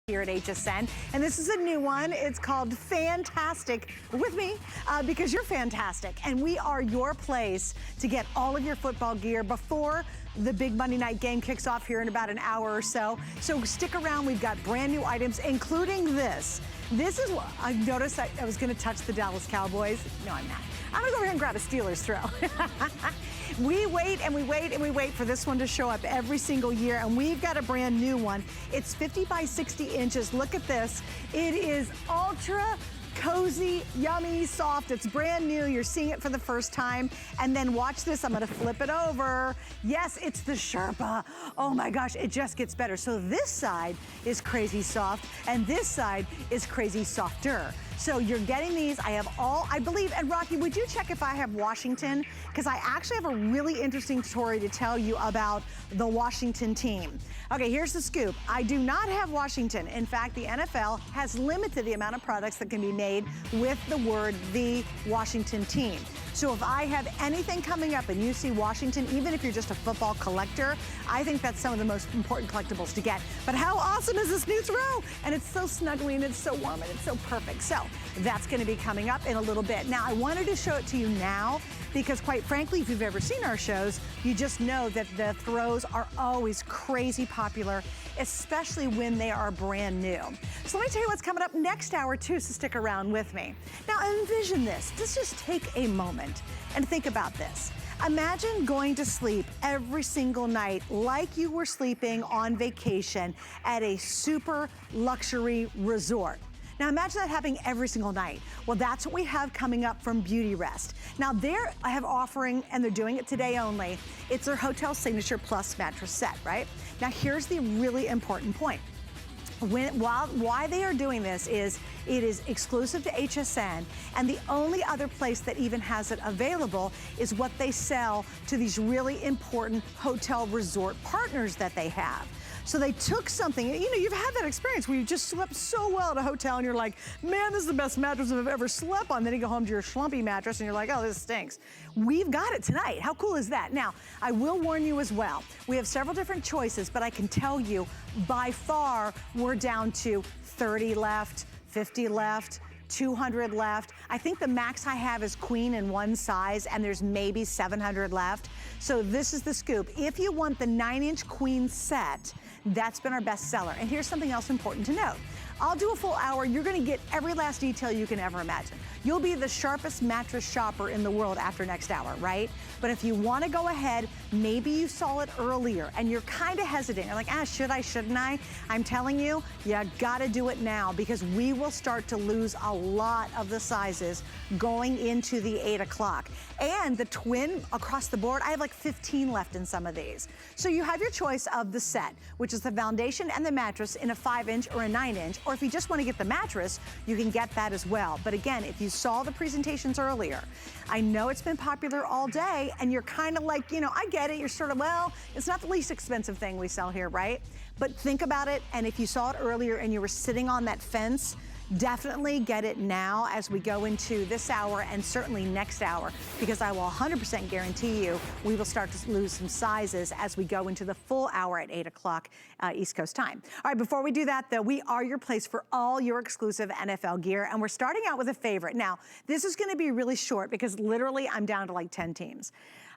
here at HSN, and this is a new one. It's called FAN-tastic with me because you're fantastic, and we are your place to get all of your football gear before the big Monday night game kicks off here in about an hour or so. So stick around. We've got brand new items, including this. This is what I noticed. I was going to touch the Dallas Cowboys. No, I'm not. I'm going to go over here and grab a Steelers throw. We wait and we wait and we wait for this one to show up every single year, and we've got a brand new one. It's 50 by 60 inches. Look at this. It is ultra cozy, yummy, soft. It's brand new. You're seeing it for the first time. And then watch this. I'm going to flip it over. Yes, it's the Sherpa. Oh my gosh, it just gets better. So this side is crazy soft, and this side is crazy softer. So you're getting these. I have all, I believe, and Rocky, would you check if I have Washington? Because I actually have a really interesting story to tell you about the Washington team. Okay, here's the scoop. I do not have Washington. In fact, the NFL has limited the amount of products that can be made with the word the Washington team. So if I have anything coming up and you see Washington, even if you're just a football collector, I think that's some of the most important collectibles to get. But how awesome is this new throw? And it's so snuggly and it's so warm and it's so perfect. So that's going to be coming up in a little bit. Now, I wanted to show it to you now because, quite frankly, if you've ever seen our shows, you just know that the throws are always crazy popular, especially when they are brand new. So let me tell you what's coming up next hour too, so stick around with me. Now envision this. Let's just take a moment and think about this. Imagine going to sleep every single night like you were sleeping on vacation at a super luxury resort. Now imagine that happening every single night. Well, that's what we have coming up from Beauty Rest. Now I have offering, and they're doing it today only. It's their Hotel Signature Plus mattress set, right? Now here's the really important point. Why they are doing this is it is exclusive to HSN, and the only other place that even has it available is what they sell to these really important hotel resort partners that they have. So they took something, you know, you've had that experience where you just slept so well at a hotel and you're like, man, this is the best mattress I've ever slept on. Then you go home to your schlumpy mattress and you're like, oh, this stinks. We've got it tonight. How cool is that? Now, I will warn you as well. We have several different choices, but I can tell you by far we're down to 30 left, 50 left, 200 left. I think the max I have is queen in one size, and there's maybe 700 left. So this is the scoop. If you want the 9-inch queen set, that's been our best seller. And here's something else important to note. I'll do a full hour. You're gonna get every last detail you can ever imagine. You'll be the sharpest mattress shopper in the world after next hour, right? But if you wanna go ahead, maybe you saw it earlier and you're kinda hesitant. You're like, should I, shouldn't I? I'm telling you, you gotta do it now because we will start to lose a lot of the sizes going into the 8 o'clock. And the twin across the board, I have like 15 left in some of these. So you have your choice of the set, which is the foundation and the mattress in a 5-inch or a 9-inch, or if you just wanna get the mattress, you can get that as well. But again, if you saw the presentations earlier, I know it's been popular all day and you're kind of like, you know, I get it. You're sort of, well, it's not the least expensive thing we sell here, right? But think about it. And if you saw it earlier and you were sitting on that fence, definitely get it now as we go into this hour and certainly next hour, because I will 100% guarantee you we will start to lose some sizes as we go into the full hour at 8 o'clock East Coast time. All right, before we do that though, we are your place for all your exclusive NFL gear, and we're starting out with a favorite. Now, this is gonna be really short because literally I'm down to like 10 teams.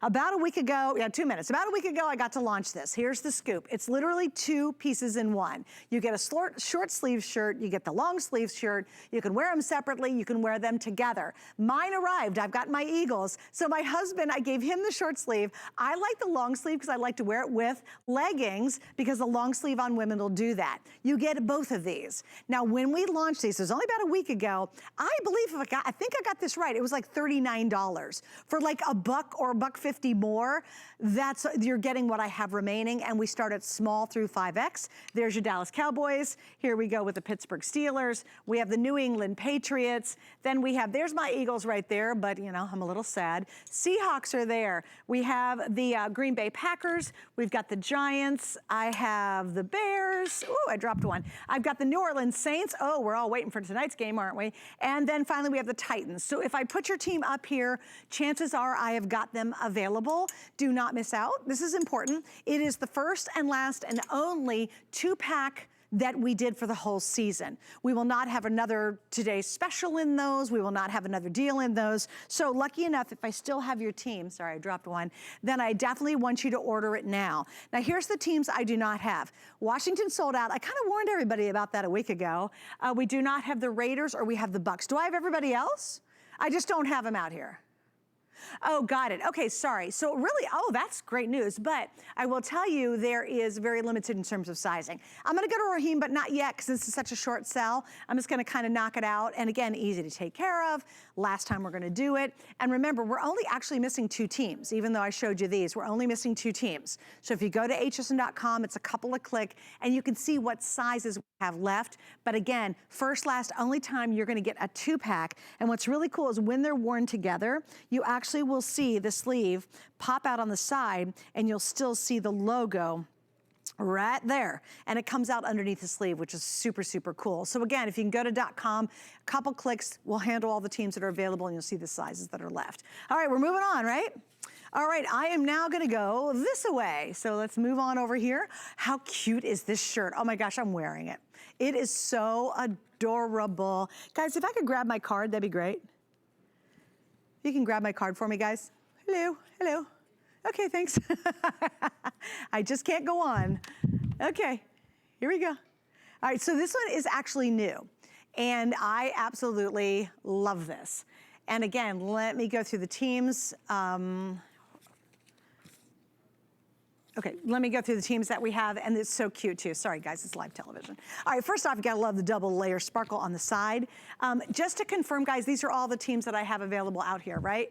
About a week ago, 2 minutes. About a week ago, I got to launch this. Here's the scoop. It's literally 2 pieces in one. You get a short sleeve shirt, you get the long sleeve shirt, you can wear them separately, you can wear them together. Mine arrived, I've got my Eagles. So my husband, I gave him the short sleeve. I like the long sleeve because I like to wear it with leggings because the long sleeve on women will do that. You get both of these. Now, when we launched these, it was only about a week ago, I believe I think I got this right. It was like $39 for like $1 or $1.50 more. You're getting what I have remaining, and we start at small through 5X. There's your Dallas Cowboys. Here we go with the Pittsburgh Steelers. We have the New England Patriots. Then we have, there's my Eagles right there, but you know, I'm a little sad. Seahawks are there. We have the Green Bay Packers. We've got the Giants. I have the Bears. Ooh, I dropped one. I've got the New Orleans Saints. Oh, we're all waiting for tonight's game, aren't we? And then finally we have the Titans. So if I put your team up here, chances are I have got them available. Do not miss out. This is important. It is the first and last and only 2-pack that we did for the whole season. We will not have another Today's Special in those. We will not have another deal in those. So lucky enough, if I still have your team, sorry, I dropped one, then I definitely want you to order it now. Now here's the teams I do not have. Washington sold out. I kind of warned everybody about that a week ago. We do not have the Raiders or we have the Bucks. Do I have everybody else? I just don't have them out here. Oh, got it. Okay, sorry. So really, oh, that's great news. But I will tell you, there is very limited in terms of sizing. I'm going to go to Raheem, but not yet because this is such a short sell. I'm just going to kind of knock it out. And again, easy to take care of. Last time we're going to do it. And remember, we're only actually missing 2 teams. Even though I showed you these, we're only missing 2 teams. So if you go to hsn.com, it's a couple of clicks, and you can see what sizes we have left. But again, first, last, only time you're going to get a 2-pack. And what's really cool is when they're worn together, you actually will see the sleeve pop out on the side, and you'll still see the logo right there. And it comes out underneath the sleeve, which is super, super cool. So again, if you can go to .com, a couple clicks, we'll handle all the teams that are available, and you'll see the sizes that are left. All right, we're moving on, right? All right, I am now gonna go this way. So let's move on over here. How cute is this shirt? Oh my gosh, I'm wearing it. It is so adorable. Guys, if I could grab my card, that'd be great. You can grab my card for me, guys. Hello, hello. Okay, thanks. I just can't go on. Okay, here we go. All right, so this one is actually new, and I absolutely love this. And again, let me go through the teams. Okay, let me go through the teams that we have, and it's so cute too. Sorry guys, it's live television. All right, first off, you gotta love the double layer sparkle on the side. Just to confirm, guys, these are all the teams that I have available out here, right?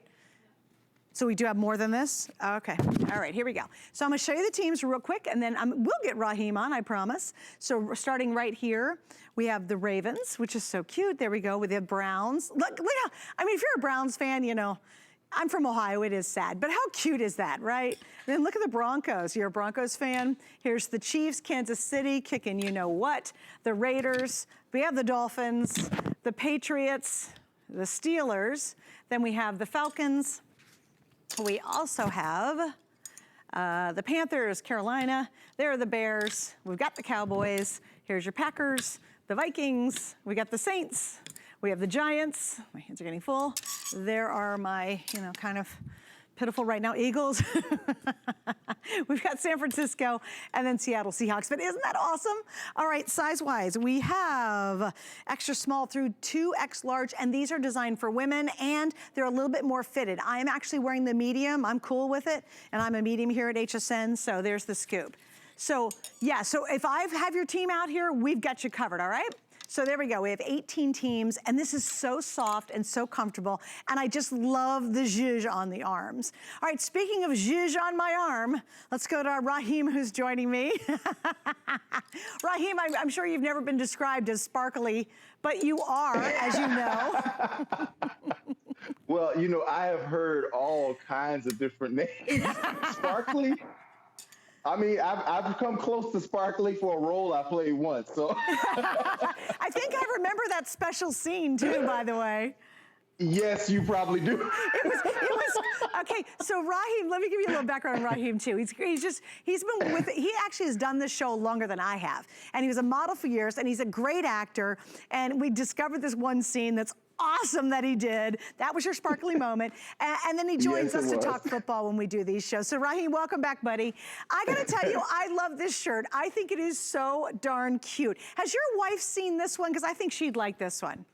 So we do have more than this? Okay, all right, here we go. So I'm gonna show you the teams real quick, and then we'll get Raheem on, I promise. So we're starting right here, we have the Ravens, which is so cute. There we go, with the Browns. Look how, I mean, if you're a Browns fan, you know, I'm from Ohio, it is sad, but how cute is that, right? And then look at the Broncos. You're a Broncos fan. Here's the Chiefs, Kansas City, kicking you know what. The Raiders, we have the Dolphins, the Patriots, the Steelers, then we have the Falcons. We also have the Panthers, Carolina. There are the Bears. We've got the Cowboys. Here's your Packers, the Vikings. We got the Saints. We have the Giants. My hands are getting full. There are my, you know, kind of pitiful right now Eagles. We've got San Francisco and then Seattle Seahawks. But isn't that awesome? All right, size-wise, we have extra small through 2X large, and these are designed for women, and they're a little bit more fitted. I'm actually wearing the medium. I'm cool with it, and I'm a medium here at HSN, so there's the scoop. So, yeah, so if I have your team out here, we've got you covered, all right? So there we go, we have 18 teams, and this is so soft and so comfortable, and I just love the zhuzh on the arms. All right, speaking of zhuzh on my arm, let's go to Raheem, who's joining me. Raheem, I'm sure you've never been described as sparkly, but you are, as you know. Well, you know, I have heard all kinds of different names. Sparkly? I mean, I've come close to sparkly for a role I played once, so. I think I remember that special scene too, by the way. Yes, you probably do. It was, okay, so Raheem, let me give you a little background on Raheem too. He's been with, he actually has done this show longer than I have. And he was a model for years, and he's a great actor. And we discovered this one scene that's awesome that he did. That was your sparkly moment. And then he joins us to talk football when we do these shows. So Raheem, welcome back, buddy. I gotta tell you, I love this shirt. I think it is so darn cute. Has your wife seen this one? Because I think she'd like this one.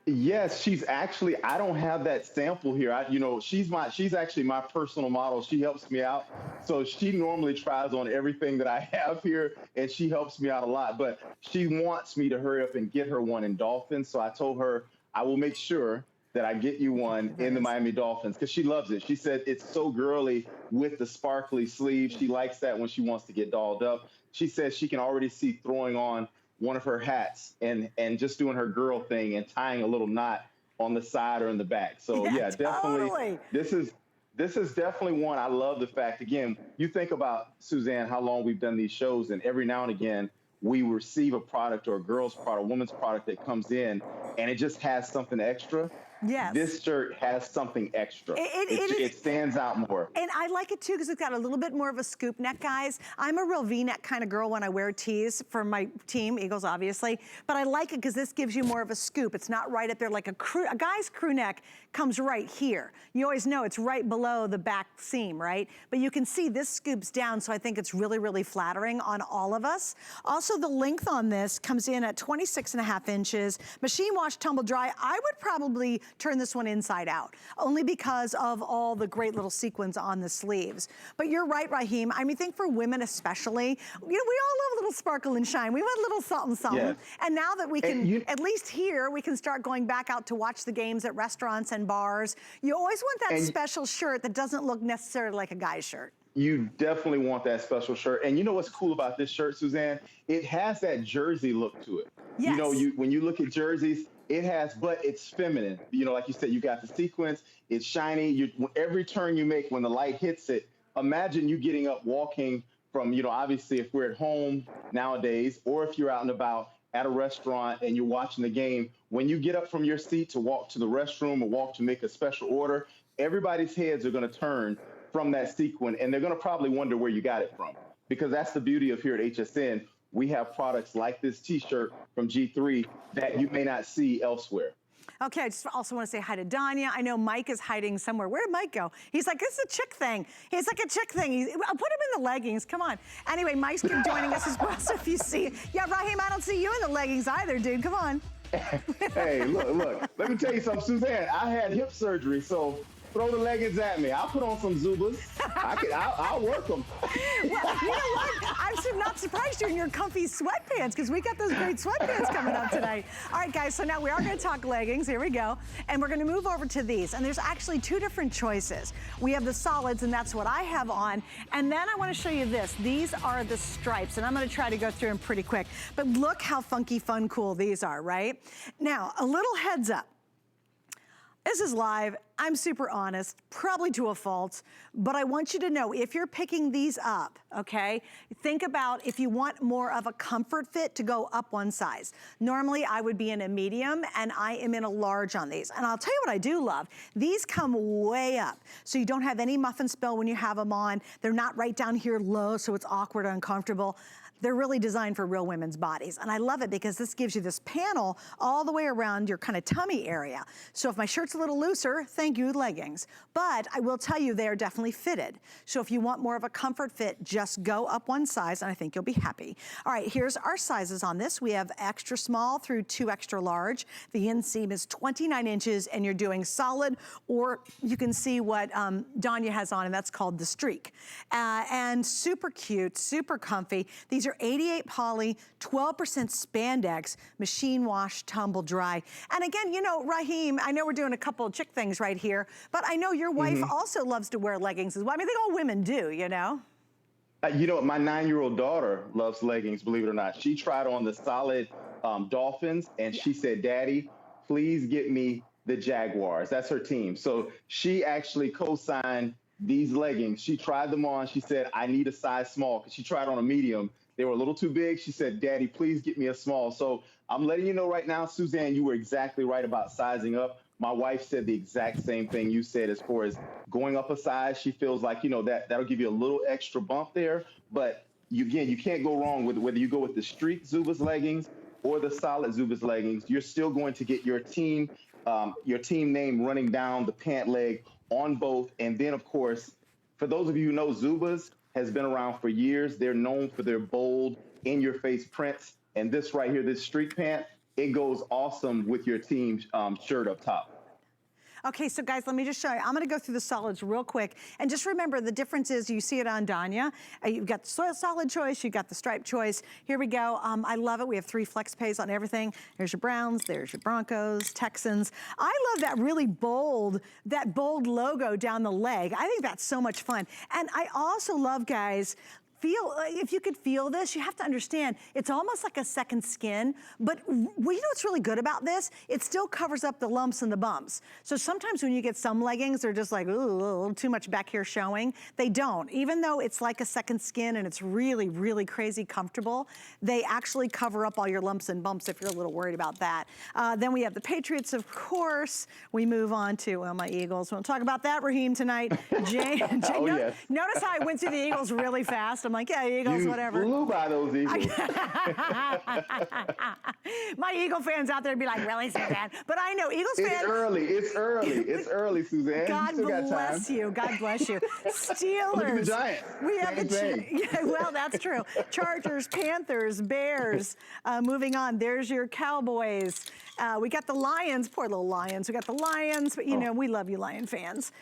Yes, she's actually, I don't have that sample here. You know, she's actually my personal model. She helps me out. So she normally tries on everything that I have here, and she helps me out a lot. But she wants me to hurry up and get her one in Dolphins. So I told her I will make sure that I get you one in the Miami Dolphins, because she loves it. She said it's so girly with the sparkly sleeves. She likes that when she wants to get dolled up. She says she can already see throwing on one of her hats and just doing her girl thing and tying a little knot on the side or in the back. So yeah, definitely. Totally. This is definitely one. I love the fact, again, you think about, Suzanne, how long we've done these shows, and every now and again we receive a product or a girl's product, a woman's product that comes in, and it just has something extra. Yes. This shirt has something extra. It stands out more. And I like it too because it's got a little bit more of a scoop neck, guys. I'm a real V-neck kind of girl when I wear tees for my team, Eagles obviously, but I like it because this gives you more of a scoop. It's not right up there like a guy's crew neck comes right here. You always know it's right below the back seam, right? But you can see this scoops down, so I think it's really, really flattering on all of us. Also, the length on this comes in at 26.5 inches. Machine wash, tumble dry. I would probably turn this one inside out, only because of all the great little sequins on the sleeves. But you're right, Raheem. I mean, I think for women especially, you know, we all love a little sparkle and shine. We want a little something, something. Yes. And now that we can, at least here, we can start going back out to watch the games at restaurants and bars. You always want that special shirt that doesn't look necessarily like a guy's shirt. You definitely want that special shirt. And you know what's cool about this shirt, Suzanne? It has that jersey look to it. Yes. You know, when you look at jerseys, it has, but it's feminine. You know, like you said, you got the sequins, it's shiny. Every turn you make when the light hits it, imagine you getting up, walking from, you know, obviously if we're at home nowadays, or if you're out and about at a restaurant and you're watching the game, when you get up from your seat to walk to the restroom or walk to make a special order, everybody's heads are going to turn from that sequin, and they're going to probably wonder where you got it from, because that's the beauty of here at HSN. We have products like this t-shirt from G3 that you may not see elsewhere. Okay, I just also want to say hi to Danya. I know Mike is hiding somewhere. Where did Mike go? He's like, this is a chick thing. He's like a chick thing. I'll put him in the leggings, come on. Anyway, Mike's been joining us as well, so if you see, yeah, Raheem, I don't see you in the leggings either, dude, come on. Hey, look, let me tell you something, Suzanne, I had hip surgery, so throw the leggings at me. I'll put on some Zubas. I'll work them. Well, you know what? I'm not surprised you're in your comfy sweatpants, because we got those great sweatpants coming up tonight. All right, guys, so now we are going to talk leggings. Here we go. And we're going to move over to these. And there's actually two different choices. We have the solids, and that's what I have on. And then I want to show you this. These are the stripes, and I'm going to try to go through them pretty quick. But look how funky, fun, cool these are, right? Now, a little heads up. This is live. I'm super honest, probably to a fault, but I want you to know if you're picking these up, okay, think about if you want more of a comfort fit to go up one size. Normally I would be in a medium and I am in a large on these. And I'll tell you what I do love. These come way up, so you don't have any muffin spill when you have them on. They're not right down here low, so it's awkward or uncomfortable. They're really designed for real women's bodies. And I love it because this gives you this panel all the way around your kind of tummy area. So if my shirt's a little looser, thank you, leggings. But I will tell you, they are definitely fitted. So if you want more of a comfort fit, just go up one size and I think you'll be happy. All right, here's our sizes on this. We have extra small through 2 extra large. The inseam is 29 inches and you're doing solid, or you can see what Danya has on, and that's called the streak. And super cute, super comfy. These are 88 poly, 12% spandex, machine wash, tumble dry. And again, you know, Raheem, I know we're doing a couple of chick things right here, but I know your wife also loves to wear leggings as well. I mean, I think all women do, you know? You know, my 9-year-old daughter loves leggings, believe it or not. She tried on the solid Dolphins, and she said, Daddy, please get me the Jaguars. That's her team. So she actually co-signed these leggings. She tried them on. She said, I need a size small, because she tried on a medium. They were a little too big. She said, Daddy, please get me a small. So I'm letting you know right now, Suzanne, you were exactly right about sizing up. My wife said the exact same thing you said as far as going up a size. She feels like, you know, that'll give you a little extra bump there. But again, you can't go wrong with whether you go with the streak Zubaz leggings or the solid Zubaz leggings. You're still going to get your team name running down the pant leg on both. And then, of course, for those of you who know, Zubaz has been around for years. They're known for their bold, in-your-face prints. And this right here, this streak pant, it goes awesome with your team shirt up top. Okay, so guys, let me just show you. I'm gonna go through the solids real quick. And just remember, the difference is you see it on Danya. You've got the solid choice, you've got the stripe choice. Here we go. I love it. We have 3 flex pays on everything. There's your Browns, there's your Broncos, Texans. I love that really bold, logo down the leg. I think that's so much fun. And I also love, guys, if you could feel this, you have to understand, it's almost like a second skin, but you know what's really good about this? It still covers up the lumps and the bumps. So sometimes when you get some leggings, they're just like, ooh, too much back here showing. They don't. Even though it's like a second skin and it's really, really crazy comfortable, they actually cover up all your lumps and bumps if you're a little worried about that. Then we have the Patriots, of course. We move on to, well, my Eagles. We'll talk about that, Raheem, tonight. Yes. Notice how I went through the Eagles really fast. I'm like, yeah, Eagles, whatever. You flew by those Eagles. My Eagle fans out there would be like, really, Suzanne? But I know Eagles fans. It's early, Suzanne. God bless you. God bless you. Steelers. Look at the Giants. We have Same well, that's true. Chargers, Panthers, Bears. Moving on, there's your Cowboys. We got the Lions, poor little Lions. We got the Lions, but you know, we love you Lion fans.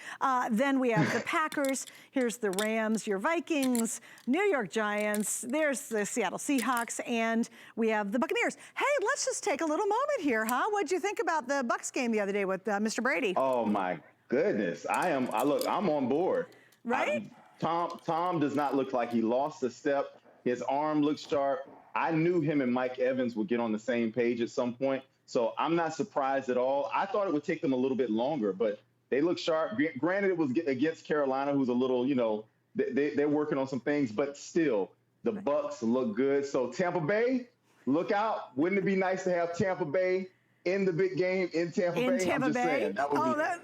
Then we have the Packers. Here's the Rams, your Vikings, New York Giants. There's the Seattle Seahawks, and we have the Buccaneers. Hey, let's just take a little moment here, huh? What'd you think about the Bucs game the other day with Mr. Brady? Oh my goodness, I'm on board. Right? Tom does not look like he lost a step. His arm looks sharp. I knew him and Mike Evans would get on the same page at some point. So I'm not surprised at all. I thought it would take them a little bit longer, but they look sharp. Granted, it was against Carolina, who's a little, you know, they're working on some things, but still, the Bucs look good. So Tampa Bay, look out. Wouldn't it be nice to have Tampa Bay in the big game in Tampa Bay? Tampa Bay?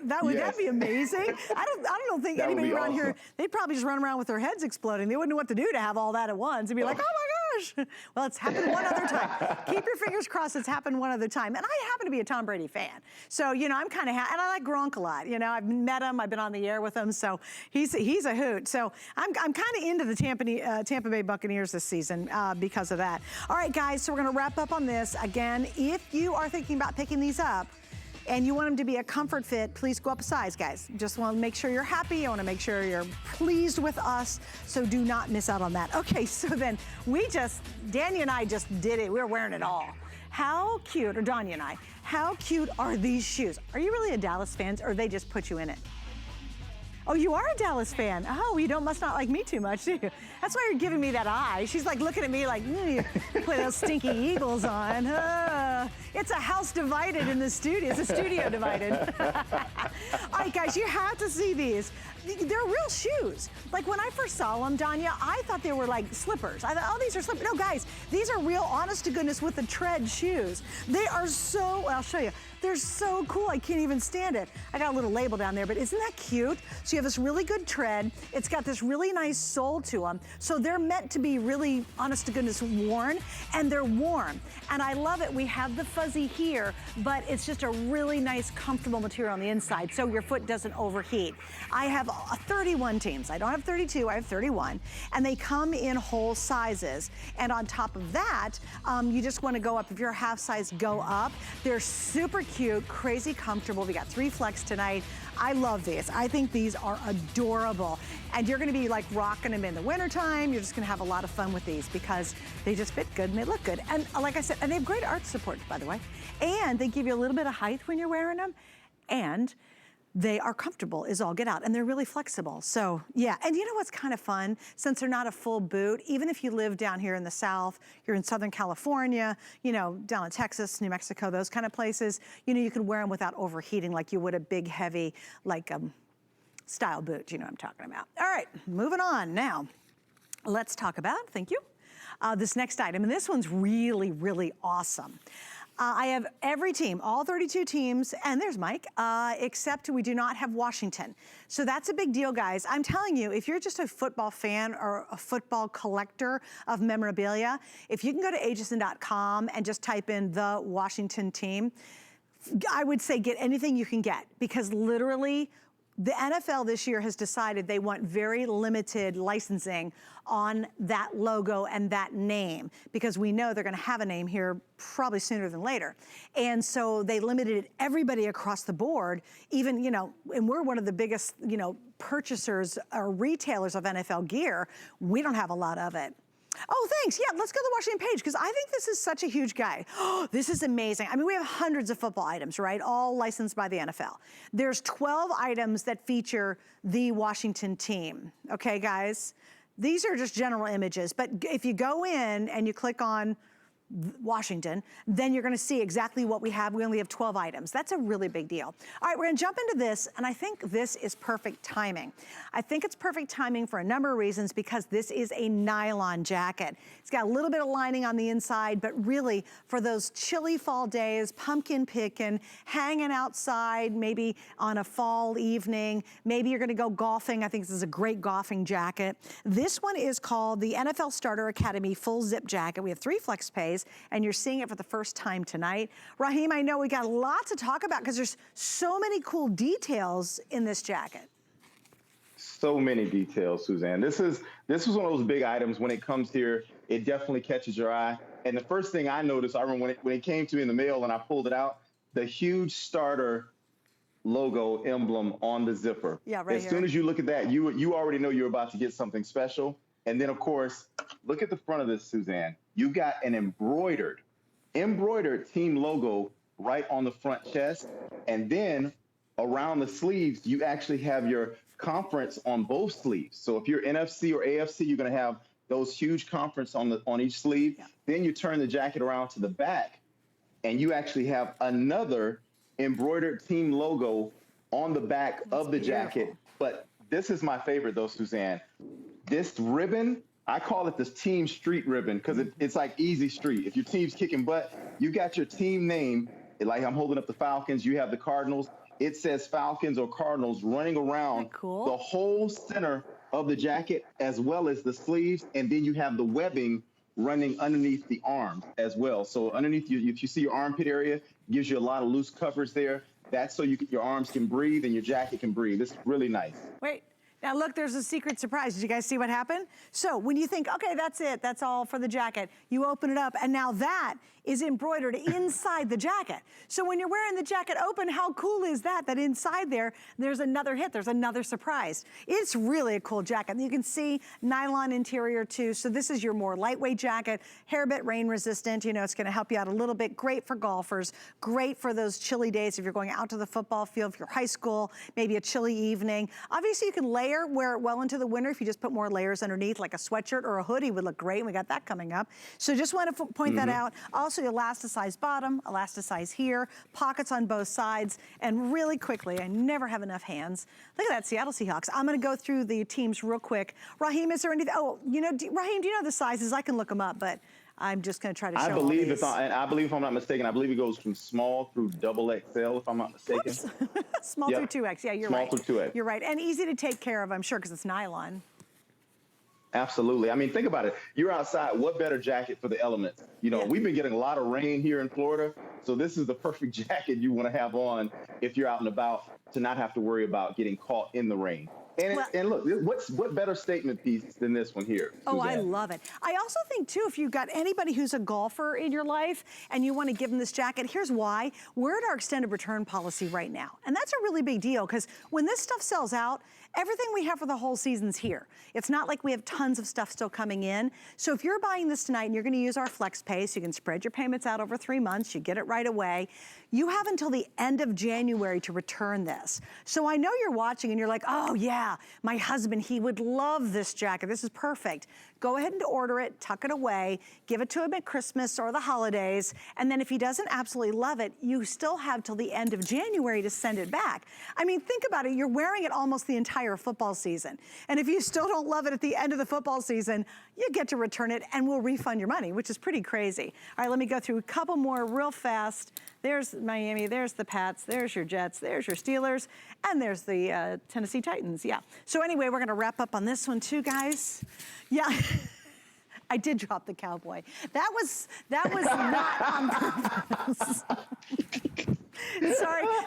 That'd be amazing. I don't think anybody around here, they'd probably just run around with their heads exploding. They wouldn't know what to do to have all that at once. They'd be like, oh my gosh. Well, it's happened one other time. Keep your fingers crossed it's happened one other time. And I happen to be a Tom Brady fan. So, you know, I'm kind of and I like Gronk a lot. You know, I've met him, I've been on the air with him, so he's a hoot. So I'm kind of into the Tampa Bay Buccaneers this season because of that. All right, guys, so we're going to wrap up on this. Again, if you are thinking about picking these up and you want them to be a comfort fit, please go up a size, guys. Just want to make sure you're happy. I want to make sure you're pleased with us, so do not miss out on that. Okay, so then Danya and I just did it. We were wearing it all. How cute, or Danya and I, how cute are these shoes? Are you really a Dallas fan, or they just put you in it? Oh, you are a Dallas fan. Oh, you must not like me too much, do you? That's why you're giving me that eye. She's like looking at me like, you put those stinky Eagles on. It's a house divided in the studio. It's a studio divided. All right, guys, you have to see these. They're real shoes. Like when I first saw them, Danya, I thought they were like slippers. I thought, oh, these are slippers. No, guys, these are real, honest to goodness, with the tread shoes. They are so, I'll show you. They're so cool, I can't even stand it. I got a little label down there, but isn't that cute? So you have this really good tread. It's got this really nice sole to them. So they're meant to be really, honest to goodness, worn, and they're warm. And I love it. We have the fuzzy here, but it's just a really nice, comfortable material on the inside, so your foot doesn't overheat. I have 31 teams. I don't have 32, I have 31. And they come in whole sizes. And on top of that, you just want to go up. If you're a half size, go up. They're super cute, crazy comfortable. We got 3 flex tonight. I love these. I think these are adorable. And you're gonna be like rocking them in the wintertime. You're just gonna have a lot of fun with these because they just fit good and they look good. And like I said, and they have great arch support, by the way. And they give you a little bit of height when you're wearing them. And they are comfortable as all get out, and they're really flexible. So yeah, and you know what's kind of fun? Since they're not a full boot, even if you live down here in the South, you're in Southern California, you know, down in Texas, New Mexico, those kind of places, you know, you can wear them without overheating like you would a big, heavy, like style boot, you know what I'm talking about. All right, moving on now. Let's talk about, thank you, this next item, and this one's really, really awesome. I have every team, all 32 teams, and there's Mike, except we do not have Washington. So that's a big deal, guys. I'm telling you, if you're just a football fan or a football collector of memorabilia, if you can go to HSN.com and just type in the Washington team, I would say get anything you can get, because literally, the NFL this year has decided they want very limited licensing on that logo and that name, because we know they're gonna have a name here probably sooner than later. And so they limited everybody across the board, even, you know, and we're one of the biggest, you know, purchasers or retailers of NFL gear. We don't have a lot of it. Oh, thanks. Yeah, let's go to the Washington page, because I think this is such a huge guy. Oh, this is amazing. I mean, we have hundreds of football items, right? All licensed by the NFL. There's 12 items that feature the Washington team. Okay, guys? these are just general images, but if you go in and you click on Washington, then you're gonna see exactly what we have. We only have 12 items. That's a really big deal. All right, we're gonna jump into this, and I think this is perfect timing. I think it's perfect timing for a number of reasons, because this is a nylon jacket. It's got a little bit of lining on the inside, but really for those chilly fall days, pumpkin picking, hanging outside, maybe on a fall evening, maybe you're gonna go golfing. I think this is a great golfing jacket. This one is called the NFL Starter Academy Full Zip Jacket. We have 3 flex pays, and you're seeing it for the first time tonight. Raheem, I know we got a lot to talk about because there's so many cool details in this jacket. So many details, Suzanne. This is one of those big items. When it comes here, it definitely catches your eye. And the first thing I noticed, I remember when it came to me in the mail and I pulled it out, the huge starter logo emblem on the zipper. Yeah, right as here. Soon as you look at that, you already know you're about to get something special. And then, of course, look at the front of this, Suzanne. You got an embroidered team logo right on the front chest. And then around the sleeves, you actually have your conference on both sleeves. So if you're NFC or AFC, you're going to have those huge conference on each sleeve. Yeah. Then you turn the jacket around to the back, and you actually have another embroidered team logo on the back of the jacket. But this is my favorite, though, Suzanne. This ribbon, I call it this team street ribbon, because it's like easy street. If your team's kicking butt, you got your team name. Like I'm holding up the Falcons, you have the Cardinals. It says Falcons or Cardinals running around the whole center of the jacket, as well as the sleeves. And then you have the webbing running underneath the arms as well. So underneath you, if you see your armpit area, gives you a lot of loose coverage there. That's so your arms can breathe and your jacket can breathe. This is really nice. Wait. Now look, there's a secret surprise. Did you guys see what happened? So when you think, okay, that's it, that's all for the jacket, you open it up, and now that is embroidered inside the jacket. So when you're wearing the jacket open, how cool is that? That inside there's another hit, there's another surprise. It's really a cool jacket. You can see nylon interior too. So this is your more lightweight jacket, hair bit rain resistant. You know, it's gonna help you out a little bit. Great for golfers, great for those chilly days if you're going out to the football field, if you're high school, maybe a chilly evening. Obviously you can wear it well into the winter if you just put more layers underneath, like a sweatshirt or a hoodie would look great. We got that coming up. So just want to point that out. Also elasticized bottom, elasticized here, pockets on both sides, and really quickly, I never have enough hands. Look at that, Seattle Seahawks. I'm gonna go through the teams real quick. Raheem, is there anything, you know, Raheem, do you know the sizes? I can look them up, but I'm just going to try to show I believe if I'm not mistaken, I believe it goes from small through XXL, if I'm not mistaken. Small through 2X, yeah, you're right. Small through 2X. You're right, and easy to take care of, I'm sure, because it's nylon. Absolutely. I mean, think about it. You're outside. What better jacket for the elements? You know, we've been getting a lot of rain here in Florida, so this is the perfect jacket you want to have on if you're out and about to not have to worry about getting caught in the rain. And look, what better statement piece than this one here? Oh, Suzanne? I love it. I also think, too, if you've got anybody who's a golfer in your life and you want to give them this jacket, here's why. We're at our extended return policy right now. And that's a really big deal, because when this stuff sells out, everything we have for the whole season's here. It's not like we have tons of stuff still coming in. So if you're buying this tonight and you're going to use our flex pay, so you can spread your payments out over 3 months, you get it right away, you have until the end of January to return this. So I know you're watching and you're like, oh yeah, my husband, he would love this jacket. This is perfect. Go ahead and order it, tuck it away, give it to him at Christmas or the holidays, and then if he doesn't absolutely love it, you still have till the end of January to send it back. I mean, think about it, you're wearing it almost the entire football season. And if you still don't love it at the end of the football season, you get to return it and we'll refund your money, which is pretty crazy. All right, let me go through a couple more real fast. There's Miami, there's the Pats, there's your Jets, there's your Steelers, and there's the Tennessee Titans, yeah. So anyway, we're gonna wrap up on this one too, guys. Yeah, I did drop the cowboy. That was not on purpose.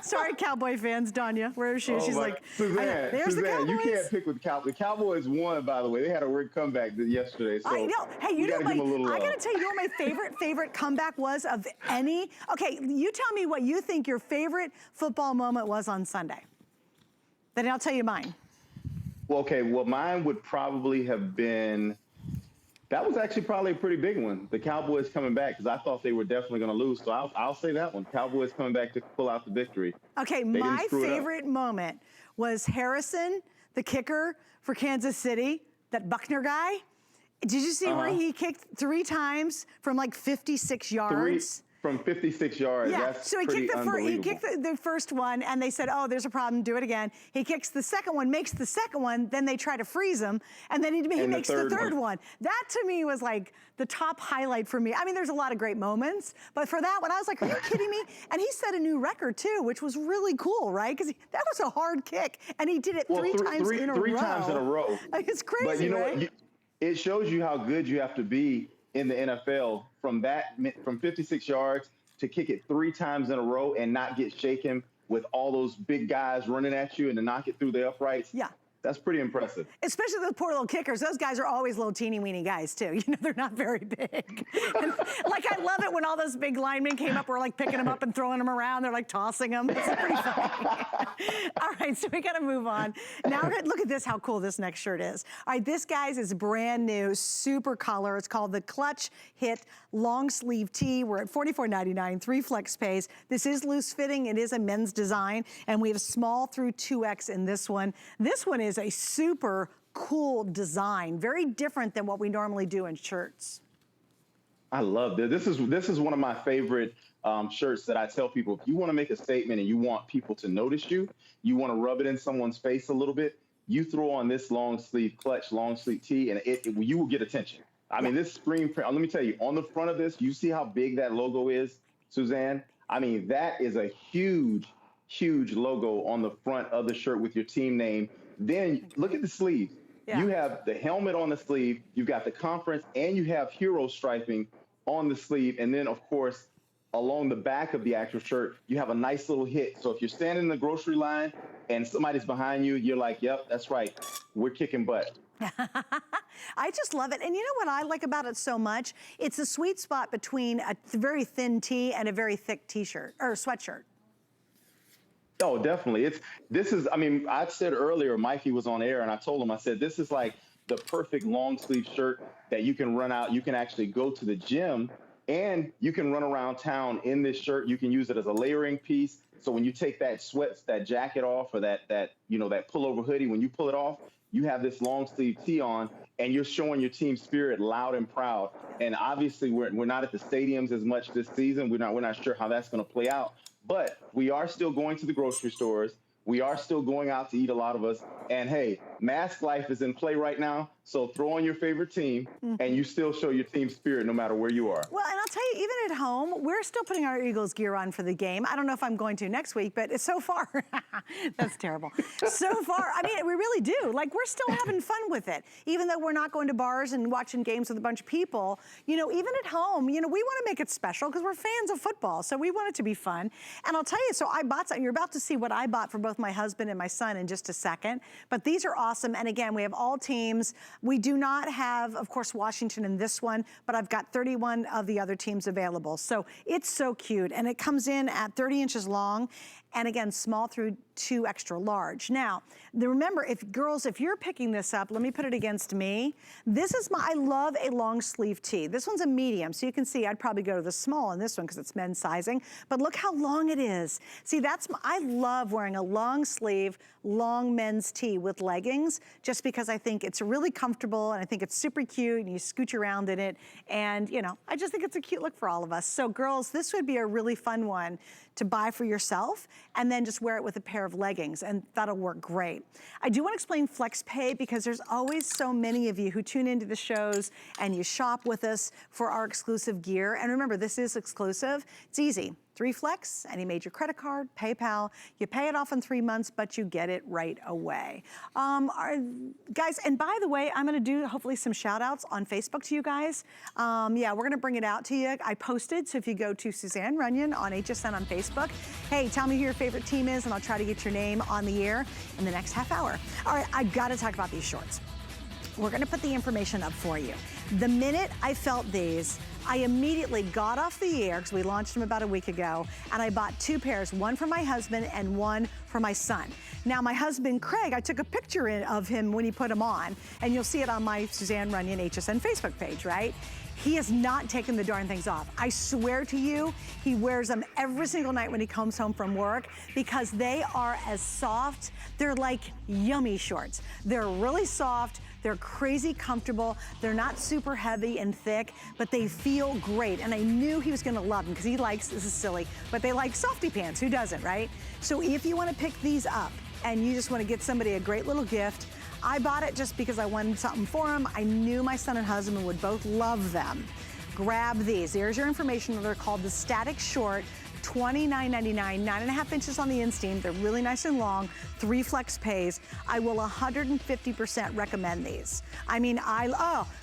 Sorry, Cowboy fans. Danya, where is she? She's like, Suzanne, there's the Cowboys. You can't pick with the Cowboys. The Cowboys won, by the way. They had a weird comeback yesterday. So I know. Hey, you know I gotta tell you, you know what my favorite comeback was of any? Okay, you tell me what you think your favorite football moment was on Sunday. Then I'll tell you mine. Well, okay. Well, mine would probably have been. That was actually probably a pretty big one. The Cowboys coming back, because I thought they were definitely going to lose. So I'll say that one. Cowboys coming back to pull out the victory. Okay, my favorite moment was Harrison, the kicker for Kansas City, that Buckner guy. Did you see where he kicked 3 times from like 56 yards? From 56 yards. Yeah, That's so he kicked the first one, and they said, oh, there's a problem, do it again. He kicks the second one, makes the second one, then they try to freeze him, and then he makes the third one. That to me was like the top highlight for me. I mean, there's a lot of great moments, but for that one, I was like, are you kidding me? And he set a new record too, which was really cool, right? Because that was a hard kick, and he did it three times in a row. 3 times in a row. Like, it's crazy, but you know right? what? It shows you how good you have to be in the NFL from 56 yards to kick it 3 times in a row and not get shaken with all those big guys running at you and to knock it through the uprights. Yeah. That's pretty impressive. Especially those poor little kickers. Those guys are always little teeny weeny guys too. You know, they're not very big. And, like, I love it when all those big linemen came up, we're like picking them up and throwing them around. They're like tossing them. It's pretty funny. All right, so we gotta move on. Now look at this, how cool this next shirt is. All right, this, guys, is brand new, super color. It's called the Clutch Hit Long Sleeve Tee. We're at $44.99, 3 flex pays. This is loose fitting. It is a men's design, and we have small through 2X in this one. This one is a super cool design, very different than what we normally do in shirts. I love this. This is one of my favorite shirts that I tell people, if you want to make a statement and you want people to notice you, you want to rub it in someone's face a little bit, you throw on this long sleeve Clutch long sleeve tee and you will get attention. I mean, this screen print, let me tell you, on the front of this, you see how big that logo is, Suzanne? I mean, that is a huge, huge logo on the front of the shirt with your team name. Then look at the sleeve. Yeah. You have the helmet on the sleeve, you've got the conference, and you have hero striping on the sleeve. And then, of course, along the back of the actual shirt, you have a nice little hit. So if you're standing in the grocery line and somebody's behind you, you're like, yep, that's right. We're kicking butt. I just love it. And you know what I like about it so much? It's a sweet spot between a very thin tee and a very thick t-shirt or sweatshirt. Oh, definitely. I mean, I said earlier, Mikey was on air and I told him, I said, this is like the perfect long sleeve shirt that you can run out. You can actually go to the gym and you can run around town in this shirt. You can use it as a layering piece. So when you take that jacket off or that pullover hoodie, when you pull it off, you have this long sleeve tee on and you're showing your team spirit loud and proud. And obviously we're not at the stadiums as much this season. We're not sure how that's going to play out. But we are still going to the grocery stores. We are still going out to eat, a lot of us. And hey, mask life is in play right now. So throw on your favorite team and you still show your team spirit no matter where you are. Well, and I'll tell you, even at home, we're still putting our Eagles gear on for the game. I don't know if I'm going to next week, but so far, that's terrible. So far, I mean, we really do. Like, we're still having fun with it. Even though we're not going to bars and watching games with a bunch of people, you know, even at home, you know, we want to make it special because we're fans of football. So we want it to be fun. And I'll tell you, so I bought something. You're about to see what I bought for both my husband and my son in just a second. But these are awesome. And again, we have all teams. We do not have, of course, Washington in this one, but I've got 31 of the other teams available. So it's so cute. And it comes in at 30 inches long. And again, small through 2 extra large. Now, remember, girls, if you're picking this up, let me put it against me. I love a long sleeve tee. This one's a medium, so you can see I'd probably go to the small in this one because it's men's sizing, but look how long it is. See, I love wearing a long sleeve, long men's tee with leggings, just because I think it's really comfortable and I think it's super cute and you scooch around in it. And, you know, I just think it's a cute look for all of us. So girls, this would be a really fun one to buy for yourself and then just wear it with a pair of leggings, and that'll work great. I do want to explain FlexPay because there's always so many of you who tune into the shows and you shop with us for our exclusive gear. And remember, this is exclusive. It's easy. 3 Flex, any major credit card, PayPal. You pay it off in 3 months, but you get it right away. Guys, and by the way, I'm gonna do hopefully some shout outs on Facebook to you guys. Yeah, we're gonna bring it out to you. I posted, so if you go to Suzanne Runyon on HSN on Facebook, hey, tell me who your favorite team is and I'll try to get your name on the air in the next half hour. All right, I gotta talk about these shorts. We're gonna put the information up for you. The minute I felt these, I immediately got off the air because we launched them about a week ago, and I bought 2 pairs, one for my husband and one for my son. Now, my husband, Craig, I took a picture of him when he put them on, and you'll see it on my Suzanne Runyon HSN Facebook page, right? He has not taken the darn things off. I swear to you, he wears them every single night when he comes home from work because they are as soft. They're like yummy shorts. They're really soft. They're crazy comfortable. They're not super heavy and thick, but they feel great. And I knew he was gonna love them because he likes, this is silly, but they like softy pants. Who doesn't, right? So if you wanna pick these up and you just wanna get somebody a great little gift, I bought it just because I wanted something for him. I knew my son and husband would both love them. Grab these. There's your information. They're called the Static Short. $29.99, 9.5 inches on the inseam. They're really nice and long, 3 flex pays. I will 150% recommend these. I mean,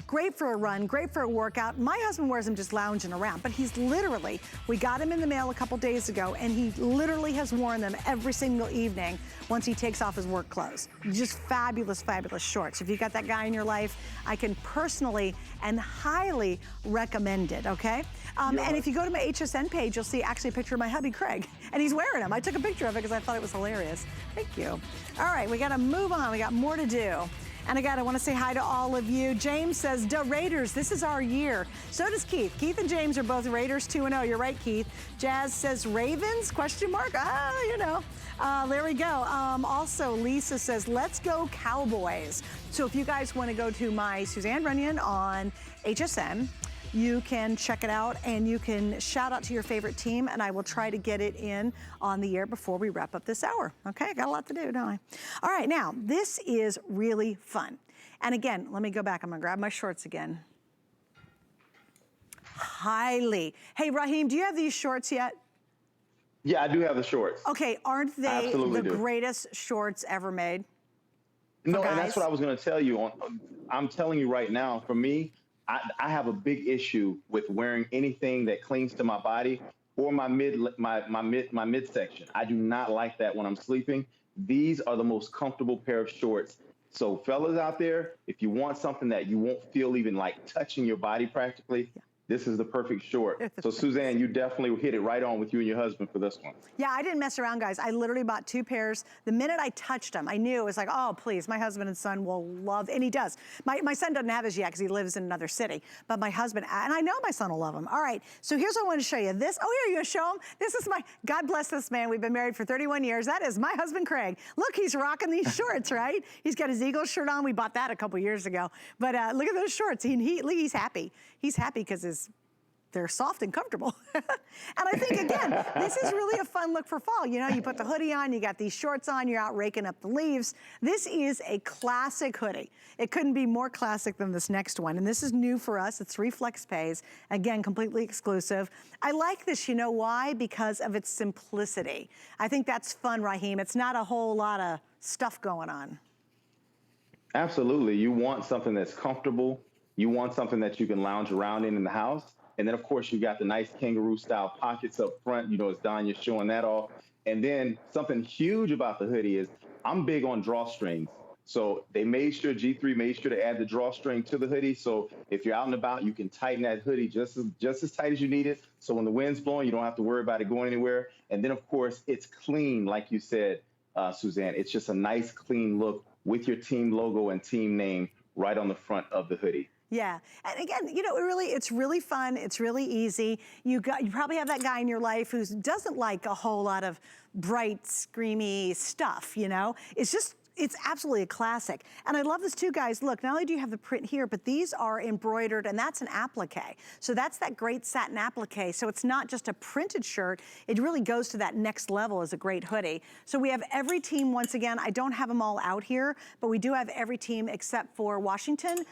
great for a run, great for a workout. My husband wears them just lounging around, but he's literally, we got him in the mail a couple days ago, and he literally has worn them every single evening once he takes off his work clothes. Just fabulous, fabulous shorts. If you got that guy in your life, I can personally and highly recommend it, okay? And if you go to my HSN page, you'll see actually a picture of my hubby, Craig, and he's wearing them. I took a picture of it because I thought it was hilarious. Thank you. All right, we gotta move on. We got more to do. And I wanna say hi to all of you. James says, "Duh, Raiders, this is our year." So does Keith. Keith and James are both Raiders 2-0. You're right, Keith. Jazz says, "Ravens, question mark?" You know. There we go. Also, Lisa says, "Let's go Cowboys." So if you guys wanna go to my Suzanne Runyon on HSN, you can check it out and you can shout out to your favorite team, and I will try to get it in on the air before we wrap up this hour. Okay, I got a lot to do, don't I? All right, now, this is really fun. And again, let me go back. I'm gonna grab my shorts again. Highly. Hey, Raheem, do you have these shorts yet? Yeah, I do have the shorts. Okay, aren't they Absolutely the do. greatest shorts ever made? No, guys? and that's what I was going to tell you. I'm telling you right now, for me, I have a big issue with wearing anything that clings to my body or my midsection. I do not like that when I'm sleeping. These are the most comfortable pair of shorts. So fellas out there, if you want something that you won't feel even like touching your body practically, this is the perfect short. So Suzanne, you definitely hit it right on with you and your husband for this one. Yeah, I didn't mess around, guys. I literally bought 2 pairs. The minute I touched them, I knew it was like, oh, please, my husband and son will love, and he does. My son doesn't have his yet because he lives in another city, but my husband, and I know my son will love them. All right, so here's what I want to show you. This, oh, here, you gonna show him? This is my, God bless this man. We've been married for 31 years. That is my husband, Craig. Look, he's rocking these shorts, right? He's got his Eagles shirt on. We bought that a couple years ago. But look at those shorts. He's happy. He's happy because they're soft and comfortable. And I think, again, this is really a fun look for fall. You know, you put the hoodie on, you got these shorts on, you're out raking up the leaves. This is a classic hoodie. It couldn't be more classic than this next one. And this is new for us. It's 3 flex pays. Again, completely exclusive. I like this, you know why? Because of its simplicity. I think that's fun, Raheem. It's not a whole lot of stuff going on. Absolutely. You want something that's comfortable. You want something that you can lounge around in the house. And then, of course, you got the nice kangaroo-style pockets up front. You know, as Donya's showing that off. And then something huge about the hoodie is I'm big on drawstrings. So they made sure, G3 made sure to add the drawstring to the hoodie. So if you're out and about, you can tighten that hoodie just as tight as you need it. So when the wind's blowing, you don't have to worry about it going anywhere. And then, of course, it's clean, like you said, Suzanne. It's just a nice, clean look with your team logo and team name right on the front of the hoodie. Yeah, and again, you know, it's really fun. It's really easy. You probably have that guy in your life who doesn't like a whole lot of bright, screamy stuff, you know? It's absolutely a classic. And I love this too, guys. Look, not only do you have the print here, but these are embroidered, and that's an applique. So that's that great satin applique. So it's not just a printed shirt. It really goes to that next level as a great hoodie. So we have every team, once again, I don't have them all out here, but we do have every team except for Washington.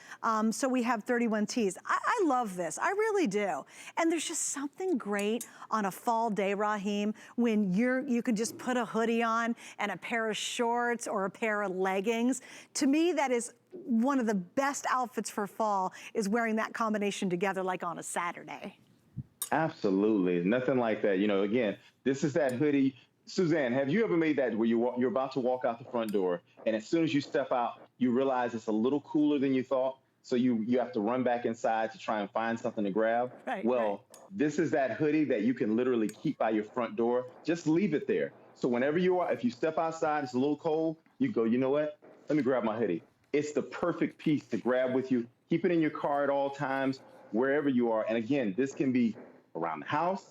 So we have 31 tees. I love this, I really do. And there's just something great on a fall day, Raheem, when you can just put a hoodie on and a pair of shorts or a pair of leggings. To me, that is one of the best outfits for fall, is wearing that combination together like on a Saturday. Absolutely. Nothing like that. You know, again, this is that hoodie. Suzanne, have you ever made that where you're about to walk out the front door, and as soon as you step out, you realize it's a little cooler than you thought? So you have to run back inside to try and find something to grab. Right, well, this is that hoodie that you can literally keep by your front door. Just leave it there. So whenever if you step outside, it's a little cold, you go, you know what? Let me grab my hoodie. It's the perfect piece to grab with you. Keep it in your car at all times. wherever you are. And again, this can be around the house,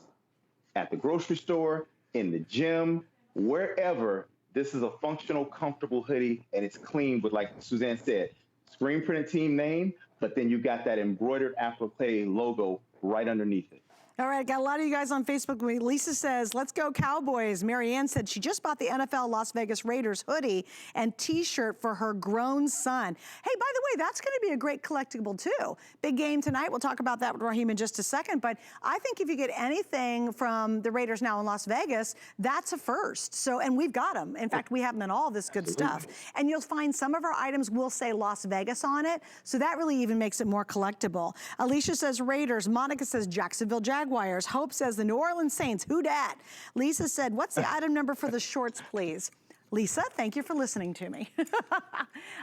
at the grocery store, in the gym, wherever. This is a functional, comfortable hoodie, and it's clean with, like Suzanne said, screen printed team name, but then you got that embroidered applique logo right underneath it. All right, got a lot of you guys on Facebook. Lisa says, let's go Cowboys. Marianne said she just bought the NFL Las Vegas Raiders hoodie and t-shirt for her grown son. Hey, by the way, that's going to be a great collectible too. Big game tonight. We'll talk about that with Raheem in just a second. But I think if you get anything from the Raiders now in Las Vegas, that's a first. So, and we've got them. In fact, we have them in all this good stuff. And you'll find some of our items will say Las Vegas on it. So that really even makes it more collectible. Alicia says Raiders. Monica says Jacksonville Jaguars. Hope says the New Orleans Saints. Who dat? Lisa said, what's the item number for the shorts, please? Lisa, thank you for listening to me.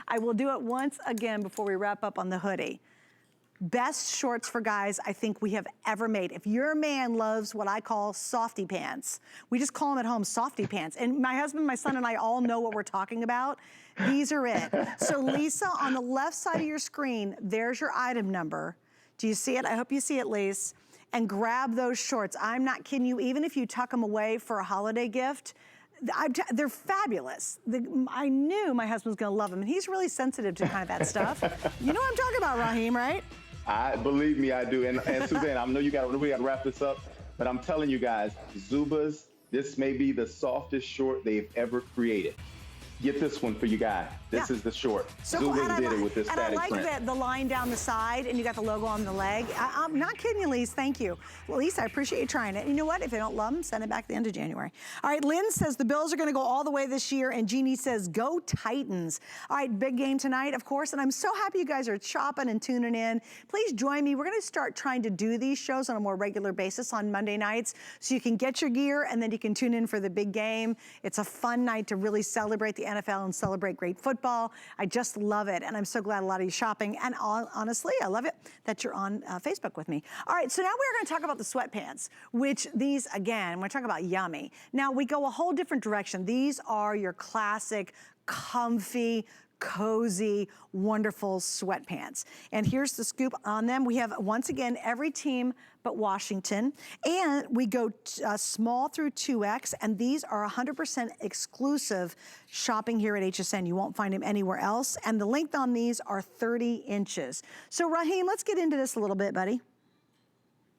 I will do it once again before we wrap up on the hoodie. Best shorts for guys I think we have ever made. If your man loves what I call softy pants, we just call them at home softy pants. And my husband, my son, and I all know what we're talking about. These are it. So Lisa, on the left side of your screen, there's your item number. Do you see it? I hope you see it, Lisa. And grab those shorts. I'm not kidding you. Even if you tuck them away for a holiday gift, they're fabulous. I knew my husband was going to love them, and he's really sensitive to kind of that stuff. You know what I'm talking about, Raheem, right? Believe me, I do. And Suzanne, I know we got to wrap this up, but I'm telling you guys, Zubaz, this may be the softest short they've ever created. Get this one for you guys. This is the short. So Zubaz did it with this static print. And I like the line down the side, and you got the logo on the leg. I'm not kidding you, Lise. Thank you. Well, Lise, I appreciate you trying it. You know what? If they don't love them, send it back at the end of January. All right, Lynn says the Bills are going to go all the way this year, and Jeannie says go Titans. All right, big game tonight, of course, and I'm so happy you guys are shopping and tuning in. Please join me. We're going to start trying to do these shows on a more regular basis on Monday nights, so you can get your gear, and then you can tune in for the big game. It's a fun night to really celebrate the NFL and celebrate great football. I just love it, and I'm so glad a lot of you shopping, and honestly, I love it that you're on Facebook with me. All right, so now we're going to talk about the sweatpants, which these, again, we're talking about yummy. Now, we go a whole different direction. These are your classic, comfy, cozy, wonderful sweatpants. And here's the scoop on them. We have, once again, every team but Washington. And we go small through 2X, and these are 100% exclusive shopping here at HSN. You won't find them anywhere else. And the length on these are 30 inches. So Raheem, let's get into this a little bit, buddy.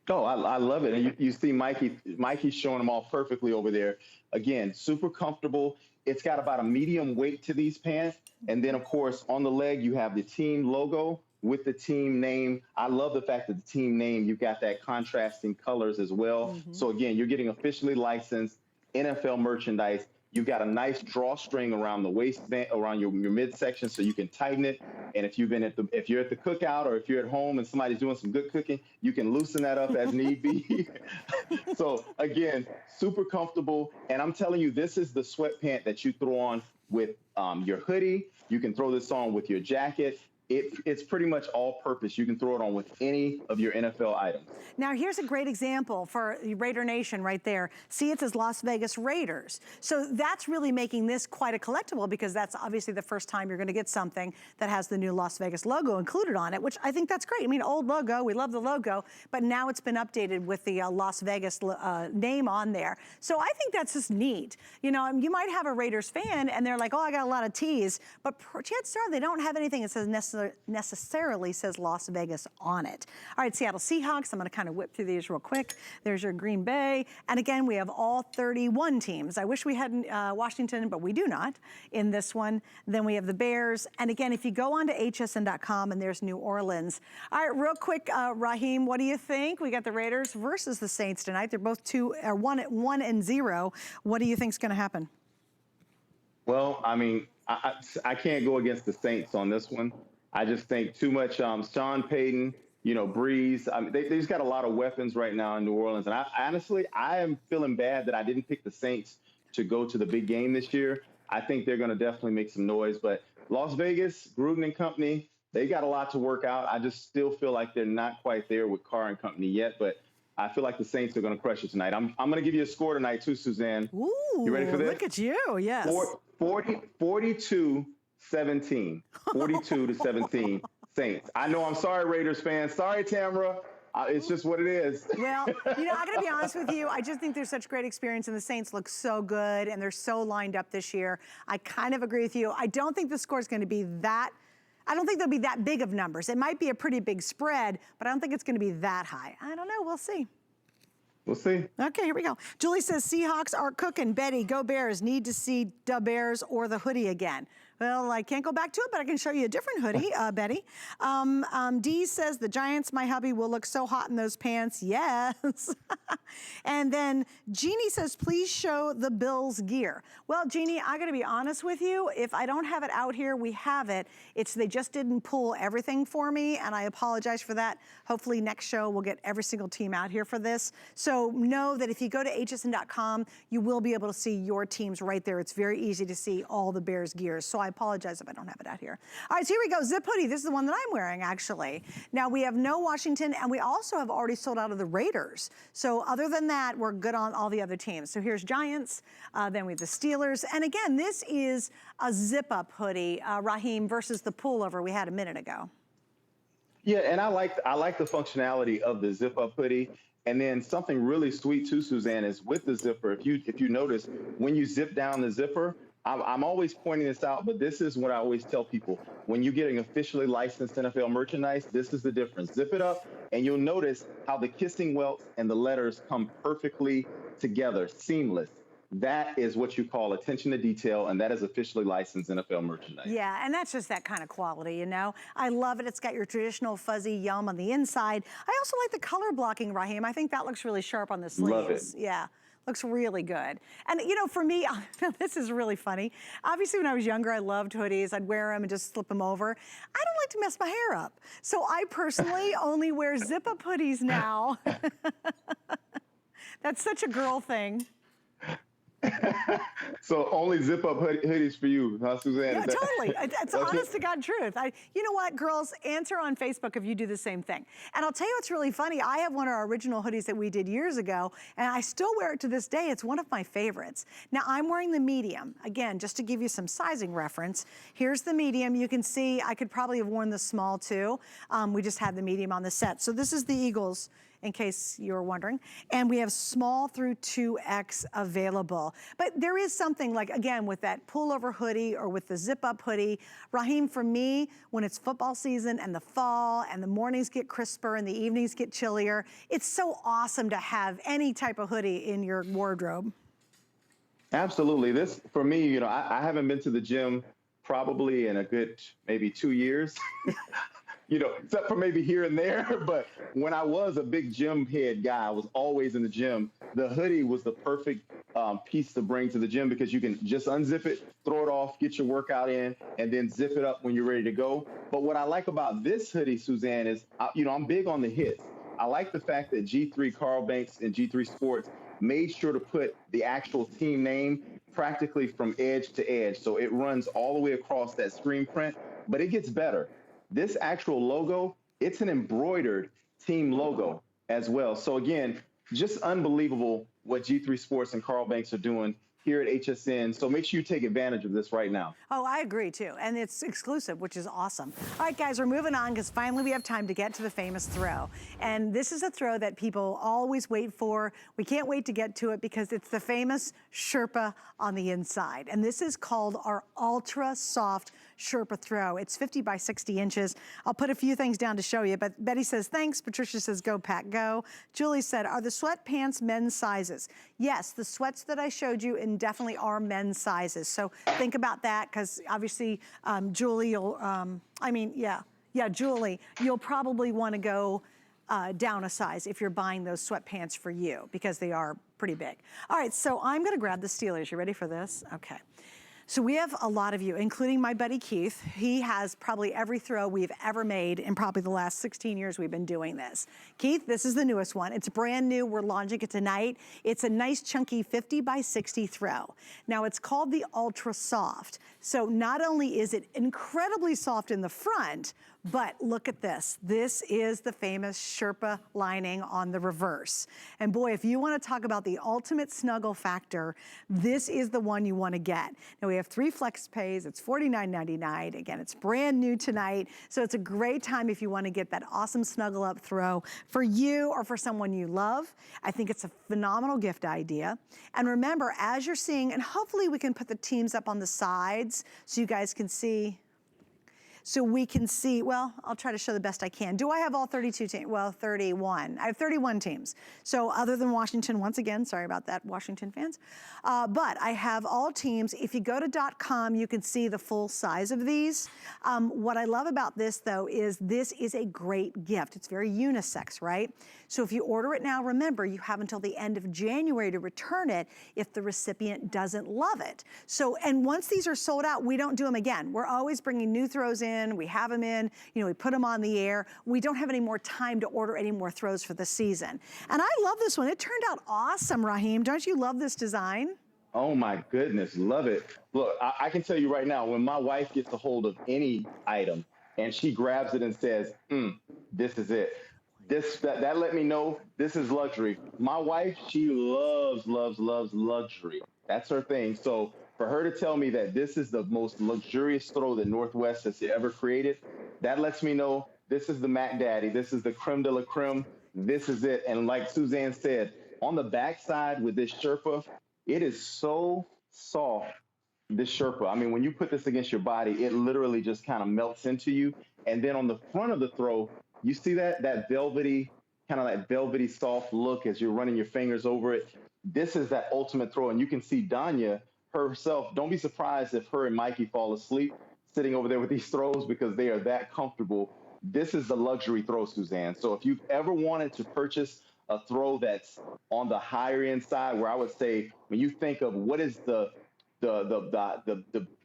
Oh, I love it. And you see Mikey's showing them all perfectly over there. Again, super comfortable. It's got about a medium weight to these pants. And then, of course, on the leg, you have the team logo with the team name. I love the fact that the team name, you've got that contrasting colors as well. Mm-hmm. So, again, you're getting officially licensed NFL merchandise. You've got a nice drawstring around the waistband, around your midsection, so you can tighten it. And if you're at the cookout, or if you're at home and somebody's doing some good cooking, you can loosen that up as need be. So again, super comfortable. And I'm telling you, this is the sweatpant that you throw on with your hoodie. You can throw this on with your jacket. It's pretty much all purpose. You can throw it on with any of your NFL items. Now, here's a great example for Raider Nation right there. See, it says Las Vegas Raiders. So that's really making this quite a collectible, because that's obviously the first time you're going to get something that has the new Las Vegas logo included on it, which I think that's great. I mean, old logo, we love the logo, but now it's been updated with the Las Vegas name on there. So I think that's just neat. You know, you might have a Raiders fan and they're like, oh, I got a lot of tees, but chances are they don't have anything that says necessarily says Las Vegas on it. All right, Seattle Seahawks. I'm going to kind of whip through these real quick. There's your Green Bay. And again, we have all 31 teams. I wish we had Washington, but we do not in this one. Then we have the Bears. And again, if you go on to hsn.com, and there's New Orleans. All right, real quick, Raheem, what do you think? We got the Raiders versus the Saints tonight. They're both 1-0. What do you think is going to happen? Well, I mean, I can't go against the Saints on this one. I just think too much Sean Payton, Breeze. I mean, they just got a lot of weapons right now in New Orleans. And I am feeling bad that I didn't pick the Saints to go to the big game this year. I think they're going to definitely make some noise. But Las Vegas, Gruden and company, they got a lot to work out. I just still feel like they're not quite there with Carr and company yet. But I feel like the Saints are going to crush it tonight. I'm going to give you a score tonight too, Suzanne. Ooh, you ready for this? Look at you, yes. 42-17. 42-17. Saints. I know, I'm sorry, Raiders fans. Sorry, Tamara. It's just what it is. Well, you know, I gotta be honest with you. I just think there's such great experience, and the Saints look so good, and they're so lined up this year. I kind of agree with you. I don't think the score is going to be that. I don't think there'll be that big of numbers. It might be a pretty big spread, but I don't think it's going to be that high. I don't know. We'll see. We'll see. Okay, here we go. Julie says, Seahawks are cooking. Betty, go Bears. Need to see the Bears or the hoodie again. Well, I can't go back to it, but I can show you a different hoodie, Betty. Dee says, the Giants, my hubby, will look so hot in those pants. Yes. And then Jeannie says, please show the Bills gear. Well, Jeannie, I got to be honest with you. If I don't have it out here, we have it. They just didn't pull everything for me, and I apologize for that. Hopefully next show we'll get every single team out here for this. So know that if you go to hsn.com, you will be able to see your teams right there. It's very easy to see all the Bears gears. So I apologize if I don't have it out here. All right, so here we go. Zip hoodie. This is the one that I'm wearing, actually. Now, we have no Washington, and we also have already sold out of the Raiders. So other than that, we're good on all the other teams. So here's Giants. Then we have the Steelers. And again, this is a zip-up hoodie, Raheem, versus the pullover we had a minute ago. Yeah, and I like the functionality of the zip-up hoodie. And then something really sweet too, Suzanne, is with the zipper. If you notice, when you zip down the zipper, I'm always pointing this out, but this is what I always tell people. When you're getting officially licensed NFL merchandise, this is the difference. Zip it up, and you'll notice how the kissing welts and the letters come perfectly together, seamless. That is what you call attention to detail, and that is officially licensed NFL merchandise. Yeah, and that's just that kind of quality, you know? I love it. It's got your traditional fuzzy yum on the inside. I also like the color blocking, Raheem. I think that looks really sharp on the sleeves. Love it. Yeah. Looks really good. And you know, for me, this is really funny. Obviously, when I was younger, I loved hoodies. I'd wear them and just slip them over. I don't like to mess my hair up. So I personally only wear zip-up hoodies now. That's such a girl thing. So only zip-up hoodies for you, huh, Suzanne? Yeah, totally. It's honest to God truth. You know what, girls, answer on Facebook if you do the same thing. And I'll tell you what's really funny. I have one of our original hoodies that we did years ago, and I still wear it to this day. It's one of my favorites. Now, I'm wearing the medium. Again, just to give you some sizing reference, here's the medium. You can see I could probably have worn the small too. We just had the medium on the set. So this is the Eagles, in case you're wondering. And we have small through 2X available. But there is something like, again, with that pullover hoodie or with the zip-up hoodie, Raheem, for me, when it's football season and the fall and the mornings get crisper and the evenings get chillier, it's so awesome to have any type of hoodie in your wardrobe. Absolutely. This, for me, you know, I haven't been to the gym probably in a good maybe 2 years. You know, except for maybe here and there. But when I was a big gym head guy, I was always in the gym. The hoodie was the perfect piece to bring to the gym because you can just unzip it, throw it off, get your workout in, and then zip it up when you're ready to go. But what I like about this hoodie, Suzanne, is, you know, I'm big on the hits. I like the fact that G3 Carl Banks and G3 Sports made sure to put the actual team name practically from edge to edge. So it runs all the way across that screen print, but it gets better. This actual logo, it's an embroidered team logo as well. So again, just unbelievable what G3 Sports and Carl Banks are doing here at HSN. So make sure you take advantage of this right now. Oh, I agree too. And it's exclusive, which is awesome. All right, guys, we're moving on because finally we have time to get to the famous throw. And this is a throw that people always wait for. We can't wait to get to it because it's the famous Sherpa on the inside. And this is called our ultra soft Sherpa throw. It's 50 by 60 inches. I'll put a few things down to show you, but Betty says, thanks. Patricia says, go Pack, go. Julie said, are the sweatpants men's sizes? Yes, the sweats that I showed you definitely are men's sizes. So think about that because obviously, Julie, you'll, Julie, you'll probably want to go down a size if you're buying those sweatpants for you because they are pretty big. All right, so I'm going to grab the Steelers. You ready for this? Okay. So we have a lot of you, including my buddy Keith. He has probably every throw we've ever made in probably the last 16 years we've been doing this. Keith, this is the newest one. It's brand new. We're launching it tonight. It's a nice chunky 50 by 60 throw. Now it's called the Ultra Soft. So not only is it incredibly soft in the front, But look at this. This is the famous Sherpa lining on the reverse. And boy, if you want to talk about the ultimate snuggle factor, this is the one you want to get. Now we have 3 flex pays. It's $49.99. Again, it's brand new tonight. So it's a great time if you want to get that awesome snuggle up throw for you or for someone you love. I think it's a phenomenal gift idea. And remember, as you're seeing, and hopefully we can put the teams up on the sides so you guys can see. So we can see, well, I'll try to show the best I can. Do I have all 32 teams? Well, 31. I have 31 teams. So other than Washington, once again, sorry about that, Washington fans. But I have all teams. If you go to .com, you can see the full size of these. What I love about this, though, is this is a great gift. It's very unisex, right? So if you order it now, remember, you have until the end of January to return it if the recipient doesn't love it. So, and once these are sold out, we don't do them again. We're always bringing new throws in. We have them in, you know, we put them on the air. We don't have any more time to order any more throws for the season. And I love this one. It turned out awesome, Raheem. Don't you love this design? Oh my goodness, love it. Look, I can tell you right now, when my wife gets a hold of any item and she grabs it and says, this is it. That let me know this is luxury. My wife, she loves luxury. That's her thing. So for her to tell me that this is the most luxurious throw that Northwest has ever created, that lets me know this is the Mac Daddy. This is the creme de la creme. This is it. And like Suzanne said, on the backside with this Sherpa, it is so soft, this Sherpa. I mean, when you put this against your body, it literally just kind of melts into you. And then on the front of the throw, you see that velvety, kind of that velvety soft look as you're running your fingers over it. This is that ultimate throw. And you can see Danya herself. Don't be surprised if her and Mikey fall asleep sitting over there with these throws because they are that comfortable. This is the luxury throw, Suzanne. So if you've ever wanted to purchase a throw that's on the higher end side, where I would say when you think of what is the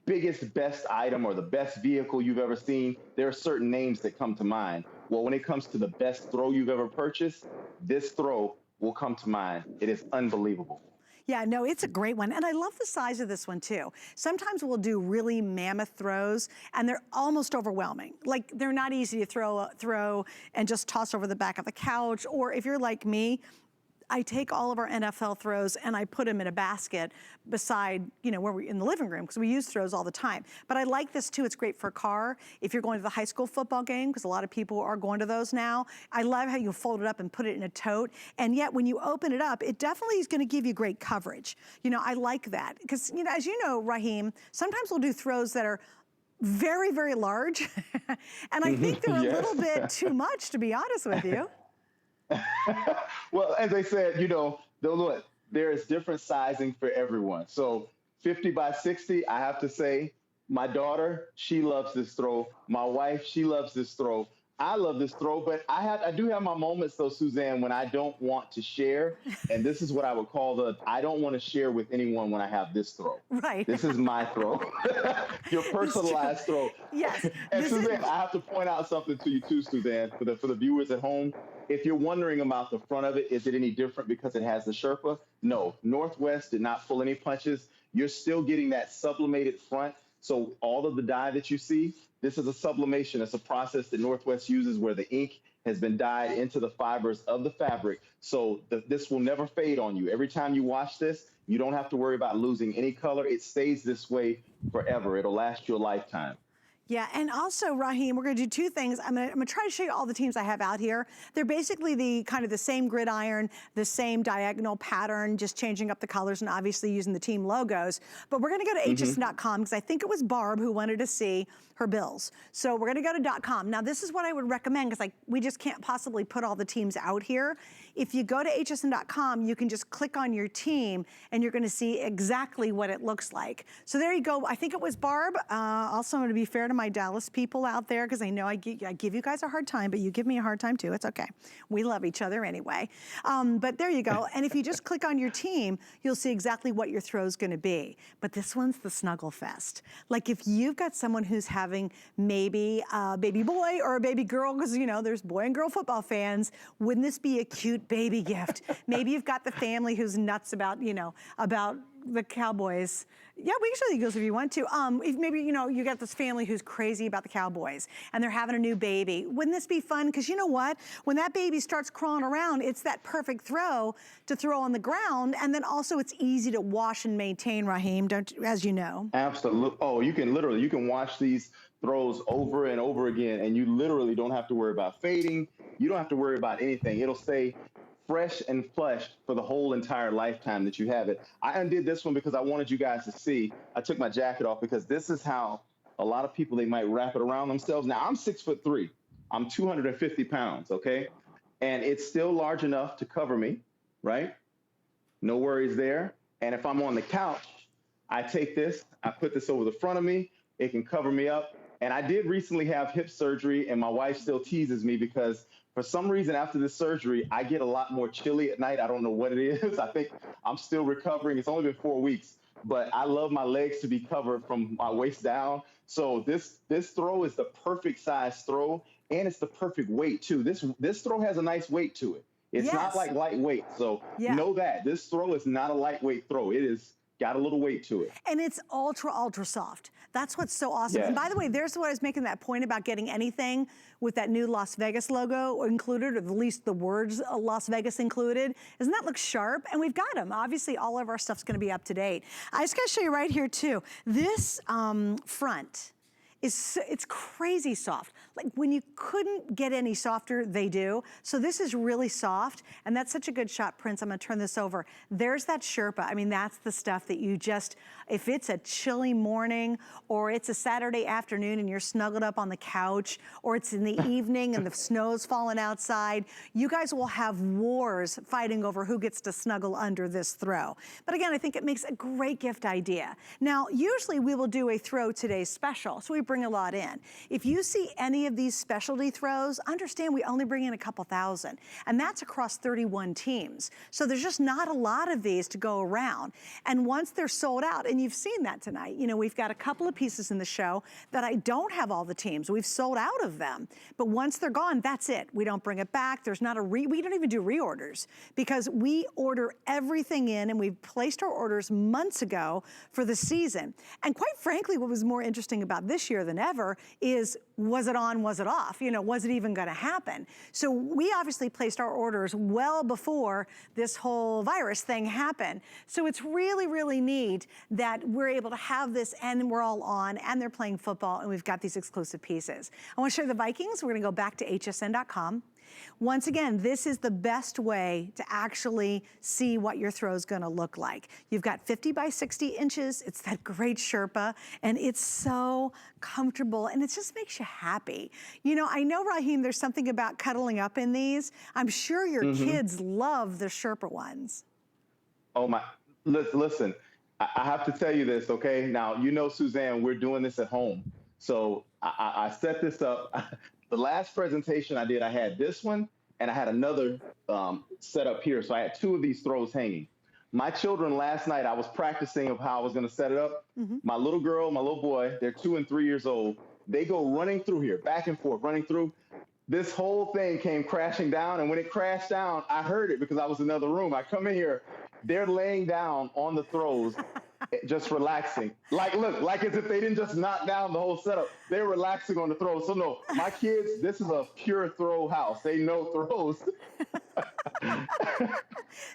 biggest, best item or the best vehicle you've ever seen, there are certain names that come to mind. Well, when it comes to the best throw you've ever purchased, this throw will come to mind. It is unbelievable. Yeah, no, it's a great one. And I love the size of this one too. Sometimes we'll do really mammoth throws and they're almost overwhelming. Like they're not easy to throw and just toss over the back of the couch. Or if you're like me, I take all of our NFL throws and I put them in a basket beside, you know, where we're in the living room because we use throws all the time. But I like this too. It's great for a car. If you're going to the high school football game, because a lot of people are going to those now, I love how you fold it up and put it in a tote. And yet when you open it up, it definitely is going to give you great coverage. You know, I like that because, you know, as you know, Raheem, sometimes we'll do throws that are very, very large. And I think they're a little bit too much, to be honest with you. Well, as I said, you know, look, there is different sizing for everyone. So 50 by 60, I have to say, my daughter, she loves this throw. My wife, she loves this throw. I love this throw, but I do have my moments though, Suzanne, when I don't want to share. And this is what I would call I don't want to share with anyone when I have this throw. Right. This is my throw. Your personalized throw. Yes. And Suzanne, I have to point out something to you too, Suzanne, for the viewers at home. If you're wondering about the front of it, is it any different because it has the Sherpa? No, Northwest did not pull any punches. You're still getting that sublimated front. So all of the dye that you see, this is a sublimation. It's a process that Northwest uses where the ink has been dyed into the fibers of the fabric. So this will never fade on you. Every time you wash this, you don't have to worry about losing any color. It stays this way forever. It'll last you a lifetime. Yeah, and also, Raheem, we're gonna do two things. I'm gonna try to show you all the teams I have out here. They're basically the kind of the same gridiron, the same diagonal pattern, just changing up the colors and obviously using the team logos. But we're gonna go to HSN.com because I think it was Barb who wanted to see her bills. So we're gonna go to .com. Now this is what I would recommend because we just can't possibly put all the teams out here. If you go to HSN.com, you can just click on your team and you're gonna see exactly what it looks like. So there you go. I think it was Barb. Also, I'm gonna be fair to my Dallas people out there because I know I give you guys a hard time, but you give me a hard time too. It's okay. We love each other anyway. But there you go. And if you just click on your team, you'll see exactly what your throw is going to be. But this one's the Snuggle Fest. Like if you've got someone who's having maybe a baby boy or a baby girl, because you know there's boy and girl football fans, wouldn't this be a cute baby gift? Maybe you've got the family who's nuts about, you know, about the Cowboys. Yeah, we can show the Eagles if you want to. If maybe, you know, you got this family who's crazy about the Cowboys and they're having a new baby. Wouldn't this be fun? Because you know what? When that baby starts crawling around, it's that perfect throw to throw on the ground. And then also it's easy to wash and maintain, Raheem, as you know. Absolutely. Oh, you can watch these throws over and over again, and you literally don't have to worry about fading. You don't have to worry about anything. It'll stay fresh and flush for the whole entire lifetime that you have it. I undid this one because I wanted you guys to see. I took my jacket off because this is how a lot of people, they might wrap it around themselves. Now, I'm 6'3". I'm 250 pounds, okay? And it's still large enough to cover me, right? No worries there. And if I'm on the couch, I take this, I put this over the front of me. It can cover me up. And I did recently have hip surgery, and my wife still teases me because for some reason after this surgery, I get a lot more chilly at night. I don't know what it is. I think I'm still recovering. It's only been 4 weeks, but I love my legs to be covered from my waist down. So this throw is the perfect size throw, and it's the perfect weight too. This throw has a nice weight to it. It's not like lightweight. So know that this throw is not a lightweight throw. It is got a little weight to it. And it's ultra, ultra soft. That's what's so awesome. Yes. And by the way, there's what I was making that point about getting anything with that new Las Vegas logo included, or at least the words Las Vegas included. Doesn't that look sharp? And we've got them. Obviously, all of our stuff's gonna be up to date. I just gotta show you right here too. This front, it's crazy soft. Like when you couldn't get any softer, they do. So this is really soft, and that's such a good shot, Prince. I'm gonna turn this over. There's that Sherpa. I mean, that's the stuff that you just, if it's a chilly morning, or it's a Saturday afternoon and you're snuggled up on the couch, or it's in the evening and the snow's falling outside, you guys will have wars fighting over who gets to snuggle under this throw. But again, I think it makes a great gift idea. Now, usually we will do a throw today special, so we bring a lot in. If you see any of these specialty throws, understand we only bring in a couple thousand, and that's across 31 teams. So there's just not a lot of these to go around. And once they're sold out, and you've seen that tonight, you know, we've got a couple of pieces in the show that I don't have all the teams. We've sold out of them. But once they're gone, that's it. We don't bring it back. There's not we don't even do reorders because we order everything in, and we've placed our orders months ago for the season. And quite frankly, what was more interesting about this year than ever is, was it on, was it off? You know, was it even gonna happen? So we obviously placed our orders well before this whole virus thing happened. So it's really, really neat that we're able to have this, and we're all on, and they're playing football, and we've got these exclusive pieces. I wanna show you the Vikings. We're gonna go back to hsn.com. Once again, this is the best way to actually see what your throw is gonna look like. You've got 50 by 60 inches. It's that great Sherpa, and it's so comfortable, and it just makes you happy. You know, I know, Raheem, there's something about cuddling up in these. I'm sure your kids love the Sherpa ones. Oh my, listen, I have to tell you this, okay? Now, you know, Suzanne, we're doing this at home. So I set this up. The last presentation I did, I had this one, and I had another set up here. So I had 2 of these throws hanging. My children last night, I was practicing of how I was gonna set it up. My little girl, my little boy, they're 2 and 3 years old. They go running through here, back and forth, running through. This whole thing came crashing down, and when it crashed down, I heard it because I was in another room. I come in here, they're laying down on the throws, just relaxing. Like, look, like as if they didn't just knock down the whole setup. They're relaxing on the throws. So no, my kids, this is a pure throw house. They know throws.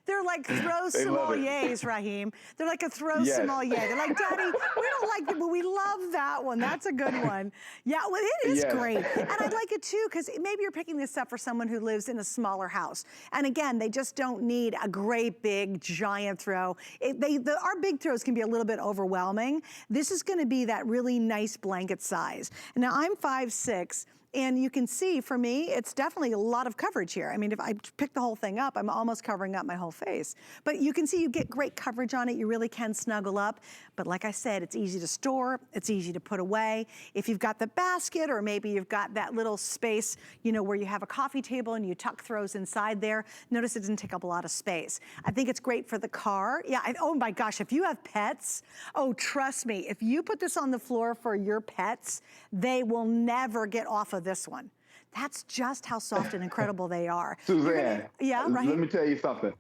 They're like throw sommeliers, Raheem. They're like a throw sommelier. They're like, Daddy, we don't like it, but we love that one. That's a good one. Yeah, well, it is great. And I like it too, because maybe you're picking this up for someone who lives in a smaller house. And again, they just don't need a great big giant throw. Our big throws can be a little bit overwhelming. This is gonna be that really nice blanket size. Now I'm 5'6", and you can see, for me, it's definitely a lot of coverage here. I mean, if I pick the whole thing up, I'm almost covering up my whole face. But you can see you get great coverage on it. You really can snuggle up. But like I said, it's easy to store. It's easy to put away. If you've got the basket, or maybe you've got that little space, you know, where you have a coffee table and you tuck throws inside there, notice it didn't take up a lot of space. I think it's great for the car. Yeah, oh my gosh, if you have pets, oh, trust me, if you put this on the floor for your pets, they will never get off of this one. That's just how soft and incredible they are. Suzanne, yeah, right. Let me tell you something.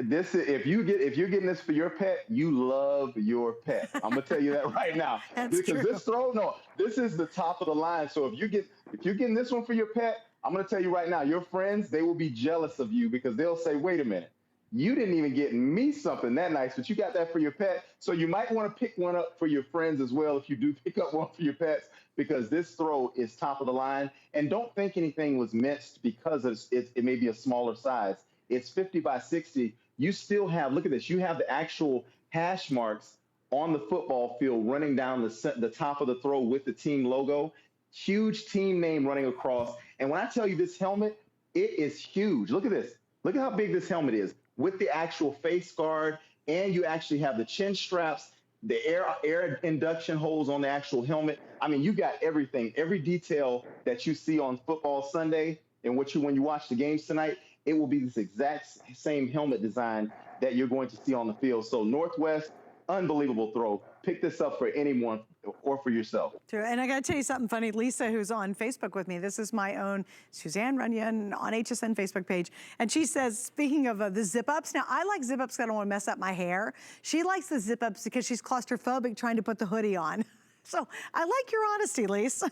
if you're getting this for your pet, you love your pet. I'm gonna tell you that right now. That's Because true. this is the top of the line. So if you're getting this one for your pet, I'm gonna tell you right now, your friends, they will be jealous of you because they'll say, wait a minute, you didn't even get me something that nice, but you got that for your pet. So you might want to pick one up for your friends as well if you do pick up one for your pets, because this throw is top of the line. And don't think anything was missed because it may be a smaller size. It's 50 by 60. You still have, look at this, you have the actual hash marks on the football field running down the top of the throw with the team logo. Huge team name running across. And when I tell you this helmet, it is huge. Look at this. Look at how big this helmet is with the actual face guard. And you actually have the chin straps, the air induction holes on the actual helmet. I mean, you got everything, every detail that you see on Football Sunday and when you watch the games tonight, it will be this exact same helmet design that you're going to see on the field. So Northwest, unbelievable throw. Pick this up for anyone or for yourself. True. And I got to tell you something funny. Lisa, who's on Facebook with me, this is my own Suzanne Runyon on HSN Facebook page. And she says, speaking of the zip-ups, now I like zip-ups because I don't want to mess up my hair. She likes the zip-ups because she's claustrophobic trying to put the hoodie on. So I like your honesty, Lisa.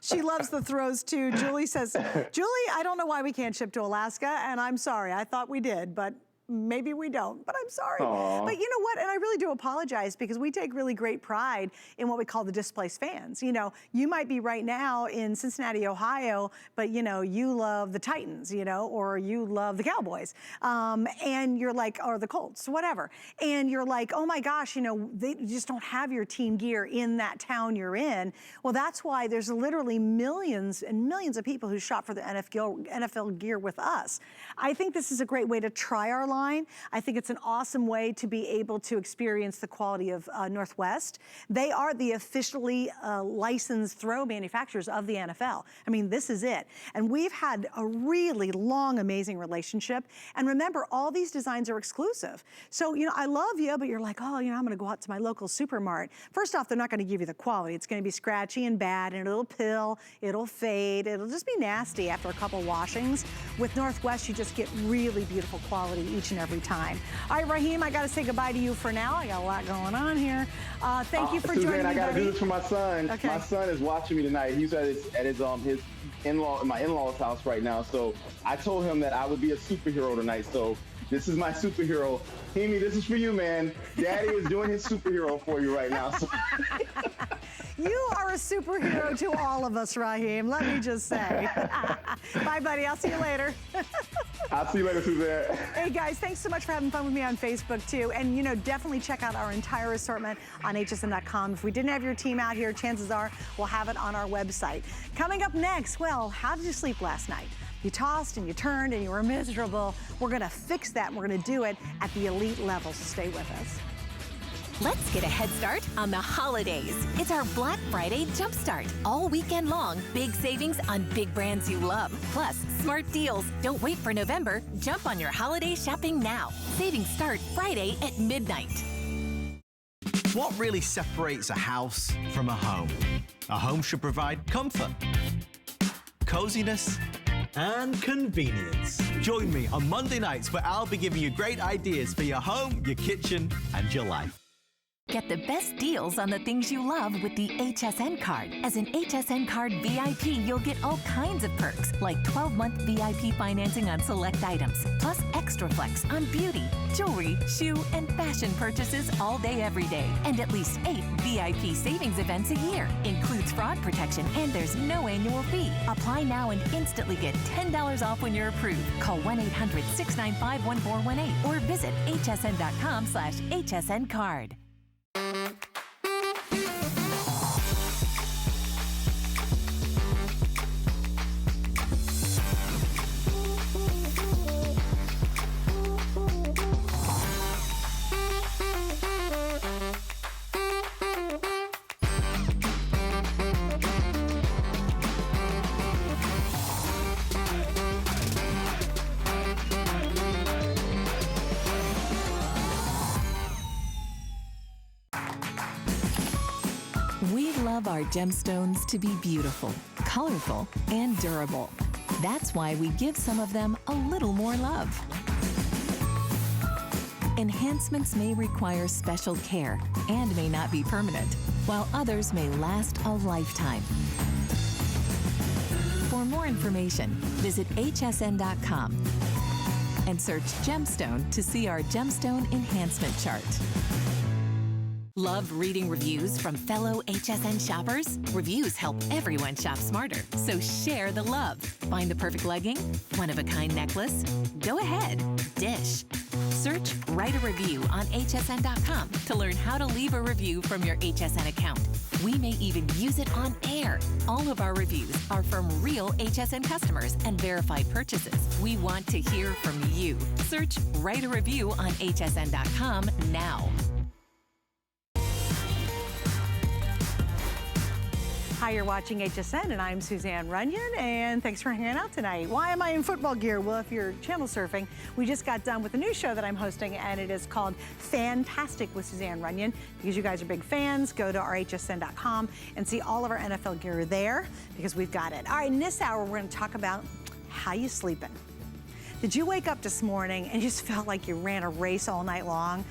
She loves the throws too. Julie says, Julie, I don't know why we can't ship to Alaska, and I'm sorry. I thought we did, but maybe we don't, but I'm sorry. Aww. But you know what? And I really do apologize because we take really great pride in what we call the displaced fans. You know, you might be right now in Cincinnati, Ohio, but you know, you love the Titans, you know, or you love the Cowboys. And you're like, or the Colts, whatever. And you're like, oh my gosh, you know, they just don't have your team gear in that town you're in. Well, that's why there's literally millions and millions of people who shop for the NFL gear with us. I think this is a great way to try our line. I think it's an awesome way to be able to experience the quality of Northwest. They are the officially licensed throw manufacturers of the NFL. I mean, this is it. And we've had a really long, amazing relationship. And remember, all these designs are exclusive. So, you know, I love you, but you're like, oh, you know, I'm going to go out to my local supermart. First off, they're not going to give you the quality. It's going to be scratchy and bad, and it'll pill, it'll fade, it'll just be nasty after a couple washings. With Northwest, you just get really beautiful quality each and every time. All right, Raheem, I got to say goodbye to you for now. I got a lot going on here. Thank you for Suzanne, joining me, I got to buddy. do this for my son. Okay. My son is watching me tonight. He's at his my in-laws house right now. So I told him that I would be a superhero tonight. So this is my superhero. Hemi, this is for you, man. Daddy is doing his superhero for you right now. So. You are a superhero to all of us, Raheem, let me just say. Bye, buddy. I'll see you later. I'll see you later, Suzanne. Hey, guys, thanks so much for having fun with me on Facebook, too. And, you know, definitely check out our entire assortment on hsn.com. If we didn't have your team out here, chances are we'll have it on our website. Coming up next, well, how did you sleep last night? You tossed and you turned and you were miserable. We're going to fix that, and we're going to do it at the elite level, so stay with us. Let's get a head start on the holidays. It's our Black Friday Jumpstart. All weekend long, big savings on big brands you love. Plus, smart deals. Don't wait for November. Jump on your holiday shopping now. Savings start Friday at midnight. What really separates a house from a home? A home should provide comfort, coziness, and convenience. Join me on Monday nights where I'll be giving you great ideas for your home, your kitchen, and your life. Get the best deals on the things you love with the HSN card. As an HSN card VIP, you'll get all kinds of perks, like 12-month VIP financing on select items, plus extra flex on beauty, jewelry, shoe, and fashion purchases all day, every day. And at least 8 VIP savings events a year. Includes fraud protection, and there's no annual fee. Apply now and instantly get $10 off when you're approved. Call 1-800-695-1418 or visit hsn.com/HSN card. We love our gemstones to be beautiful, colorful, and durable. That's why we give some of them a little more love. Enhancements may require special care and may not be permanent, while others may last a lifetime. For more information, visit hsn.com and search Gemstone to see our Gemstone Enhancement Chart. Love reading reviews from fellow HSN shoppers? Reviews help everyone shop smarter, so share the love. Find the perfect legging? One-of-a-kind necklace? Go ahead, dish. Search Write a Review on hsn.com to learn how to leave a review from your HSN account. We may even use it on air. All of our reviews are from real HSN customers and verified purchases. We want to hear from you. Search Write a Review on hsn.com now. Hi, you're watching HSN, and I'm Suzanne Runyon, and thanks for hanging out tonight. Why am I in football gear? Well, if you're channel surfing, we just got done with a new show that I'm hosting, and it is called FAN-tastic with Suzanne Runyon. Because you guys are big fans, go to our hsn.com and see all of our NFL gear there, because we've got it. All right, in this hour, we're going to talk about how you sleeping. Did you wake up this morning and just felt like you ran a race all night long?